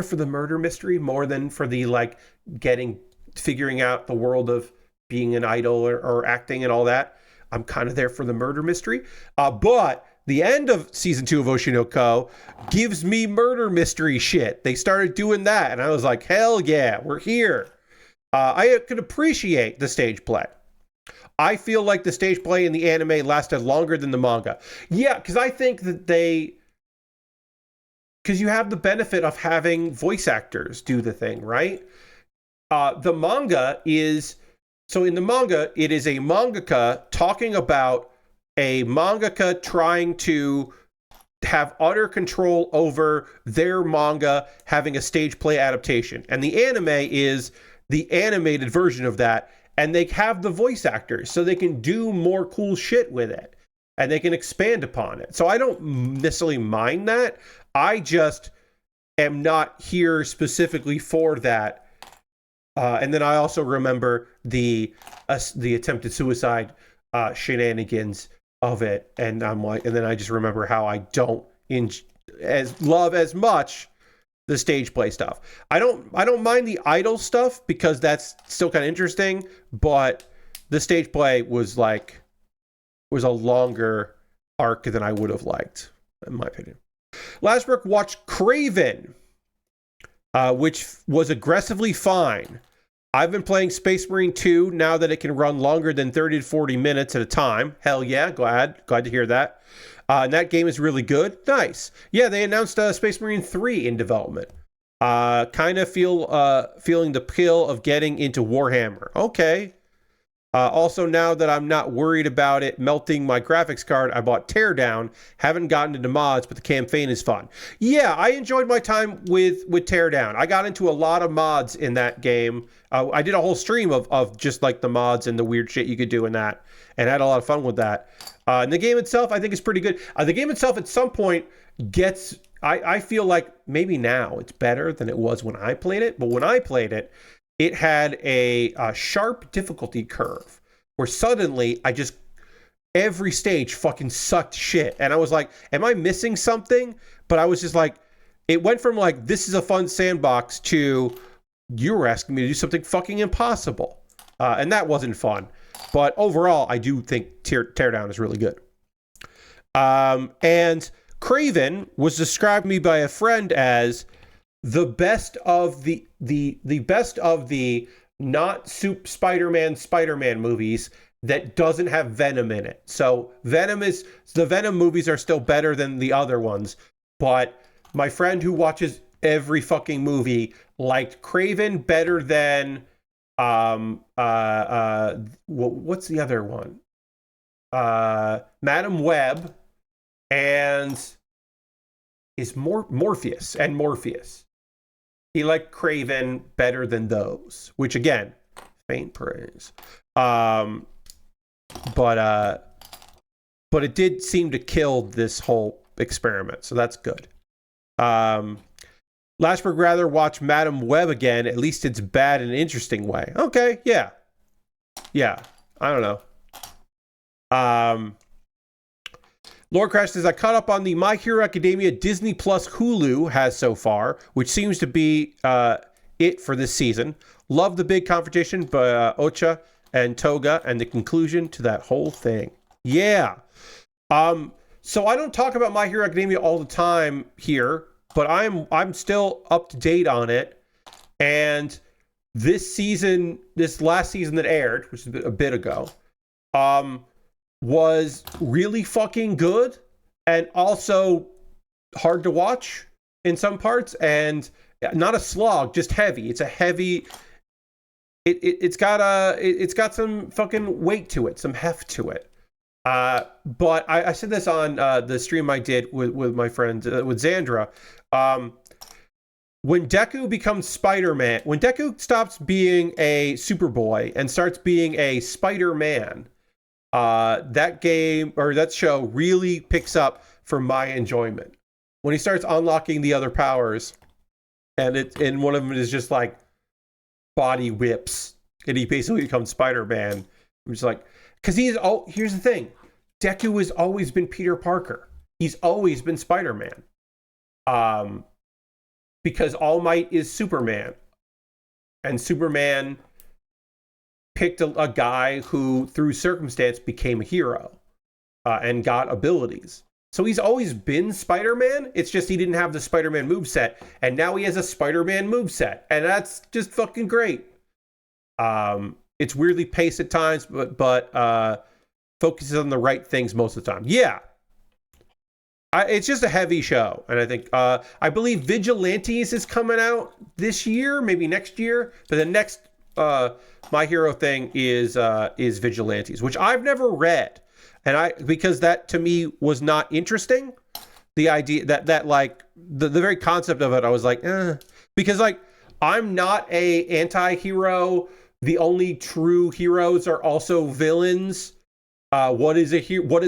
A: for the murder mystery more than for the like figuring out the world of being an idol or acting and all that. I'm kind of there for the murder mystery, but the end of season 2 of Oshi no Ko gives me murder mystery shit. They started doing that and I was like, hell yeah, we're here. I could appreciate the stage play. I feel like the stage play in the anime lasted longer than the manga. Yeah, because I think that because you have the benefit of having voice actors do the thing, right? The manga is, so in the manga, it is a mangaka talking about a mangaka trying to have utter control over their manga having a stage play adaptation. And the anime is the animated version of that. And they have the voice actors so they can do more cool shit with it. And they can expand upon it. So I don't necessarily mind that. I just am not here specifically for that. And then I also remember the attempted suicide shenanigans of it, and I'm like, and then I just remember how I don't love as much the stage play stuff. I don't mind the idol stuff because that's still kind of interesting, but the stage play was a longer arc than I would have liked, in my opinion. Lastbrook watched Craven, which was aggressively fine. I've been playing Space Marine 2 now that it can run longer than 30 to 40 minutes at a time. Hell yeah, glad to hear that. And that game is really good. Nice. Yeah, they announced Space Marine 3 in development. Kind of feeling the pill of getting into Warhammer. Okay. Also, now that I'm not worried about it melting my graphics card, I bought Teardown. Haven't gotten into mods, but the campaign is fun. Yeah, I enjoyed my time with Teardown. I got into a lot of mods in that game. I did a whole stream of just like the mods and the weird shit you could do in that, and had a lot of fun with that. And the game itself, I think, is pretty good. The game itself, at some point, gets... I feel like maybe now it's better than it was when I played it, but when I played it, it had a sharp difficulty curve where suddenly every stage fucking sucked shit. And I was like, am I missing something? But I was just like, it went from like, this is a fun sandbox to you were asking me to do something fucking impossible. And that wasn't fun. But overall, I do think Teardown is really good. And Craven was described to me by a friend as the best of the best of the not Spider-Man movies that doesn't have Venom in it. So the Venom movies are still better than the other ones, but my friend who watches every fucking movie. Liked Craven better than what's the other one? Madam Web and is Morpheus. He liked Craven better than those, which again, faint praise. But it did seem to kill this whole experiment, so that's good. Lashberg rather watch Madam Web again. At least it's bad in an interesting way. Okay, yeah. I don't know. Lord Crash says, I caught up on the My Hero Academia Disney Plus Hulu has so far, which seems to be it for this season. Love the big confrontation by Ocha and Toga and the conclusion to that whole thing. Yeah. So I don't talk about My Hero Academia all the time here, but I'm still up to date on it. And this last season that aired, which is a bit ago, was really fucking good and also hard to watch in some parts, and not a slog, just heavy. It's a heavy. It's got some fucking weight to it, some heft to it. But I said this on the stream I did with my friend with Xandra. When Deku becomes Spider-Man, when Deku stops being a Superboy and starts being a Spider-Man, that game or that show really picks up for my enjoyment. When he starts unlocking the other powers, and one of them is just like body whips, and he basically becomes Spider-Man. I'm just like, because here's the thing, Deku has always been Peter Parker. He's always been Spider-Man. Because All Might is Superman, and Superman picked a guy who, through circumstance, became a hero and got abilities. So he's always been Spider-Man. It's just he didn't have the Spider-Man moveset, and now he has a Spider-Man moveset, and that's just fucking great. It's weirdly paced at times, but focuses on the right things most of the time. Yeah. It's just a heavy show, and I think I believe Vigilantes is coming out this year, maybe next year. But the next My Hero thing is Vigilantes, which I've never read, and because that to me was not interesting. The idea that like the very concept of it, I was like, because like I'm not a anti-hero. The only true heroes are also villains. What is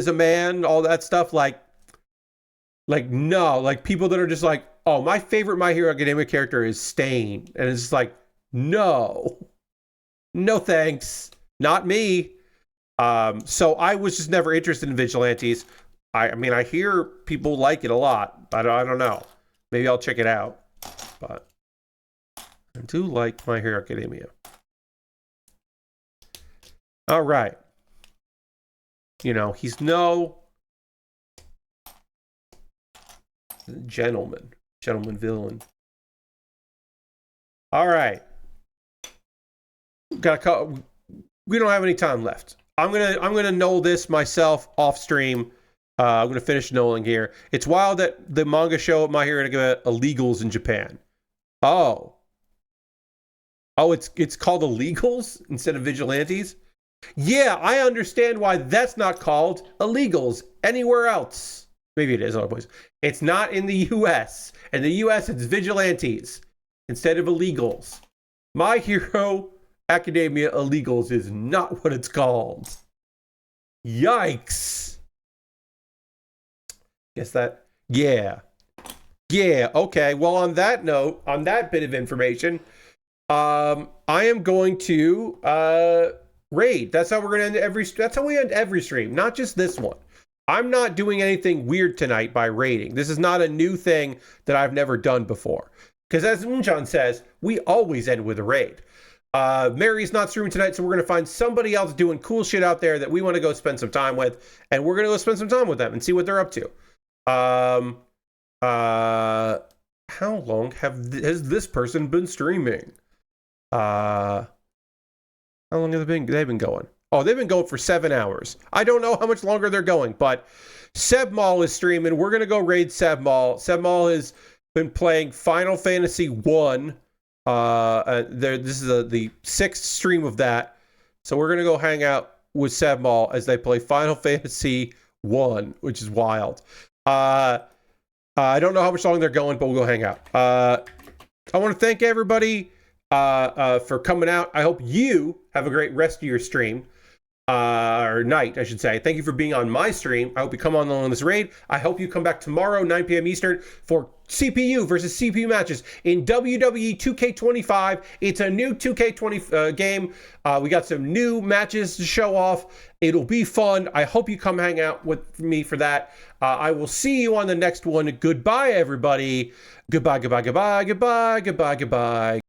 A: a man? All that stuff, no, like people that are just like, oh, my favorite My Hero Academia character is Stain. And it's just like, no thanks. Not me. So I was just never interested in Vigilantes. I mean, I hear people like it a lot. I don't know. Maybe I'll check it out. But I do like My Hero Academia. All right. He's no gentleman villain. All right, we don't have any time left. I'm gonna null this myself off stream. I'm gonna finish nulling here. It's wild that the manga show My Hero Academia illegals in Japan. Oh, it's called illegals instead of vigilantes. Yeah, I understand why that's not called illegals anywhere else. Maybe it is other places. It's not in the U.S. In the U.S., it's vigilantes instead of illegals. My Hero Academia illegals is not what it's called. Yikes. Guess that. Yeah. Okay. Well, on that note, on that bit of information, I am going to raid. That's how we're going to end that's how we end every stream, not just this one. I'm not doing anything weird tonight by raiding. This is not a new thing that I've never done before. Because as Moonjon says, we always end with a raid. Mary's not streaming tonight, so we're going to find somebody else doing cool shit out there that we want to go spend some time with. And we're going to go spend some time with them and see what they're up to. How long has this person been streaming? How long have they've been going? Oh, they've been going for 7 hours. I don't know how much longer they're going, but Sebmal is streaming. We're going to go raid Sebmal. Sebmal has been playing Final Fantasy 1. This is the 6th stream of that. So we're going to go hang out with Sebmal as they play Final Fantasy 1, which is wild. I don't know how much longer they're going, but we'll go hang out. I want to thank everybody for coming out. I hope you have a great rest of your stream. Or night, I should say. Thank you for being on my stream. I hope you come on this raid. I hope you come back tomorrow, 9 p.m. Eastern, for CPU versus CPU matches in WWE 2K25. It's a new 2K20 game. We got some new matches to show off. It'll be fun. I hope you come hang out with me for that. I will see you on the next one. Goodbye, everybody. Goodbye, goodbye, goodbye, goodbye, goodbye, goodbye.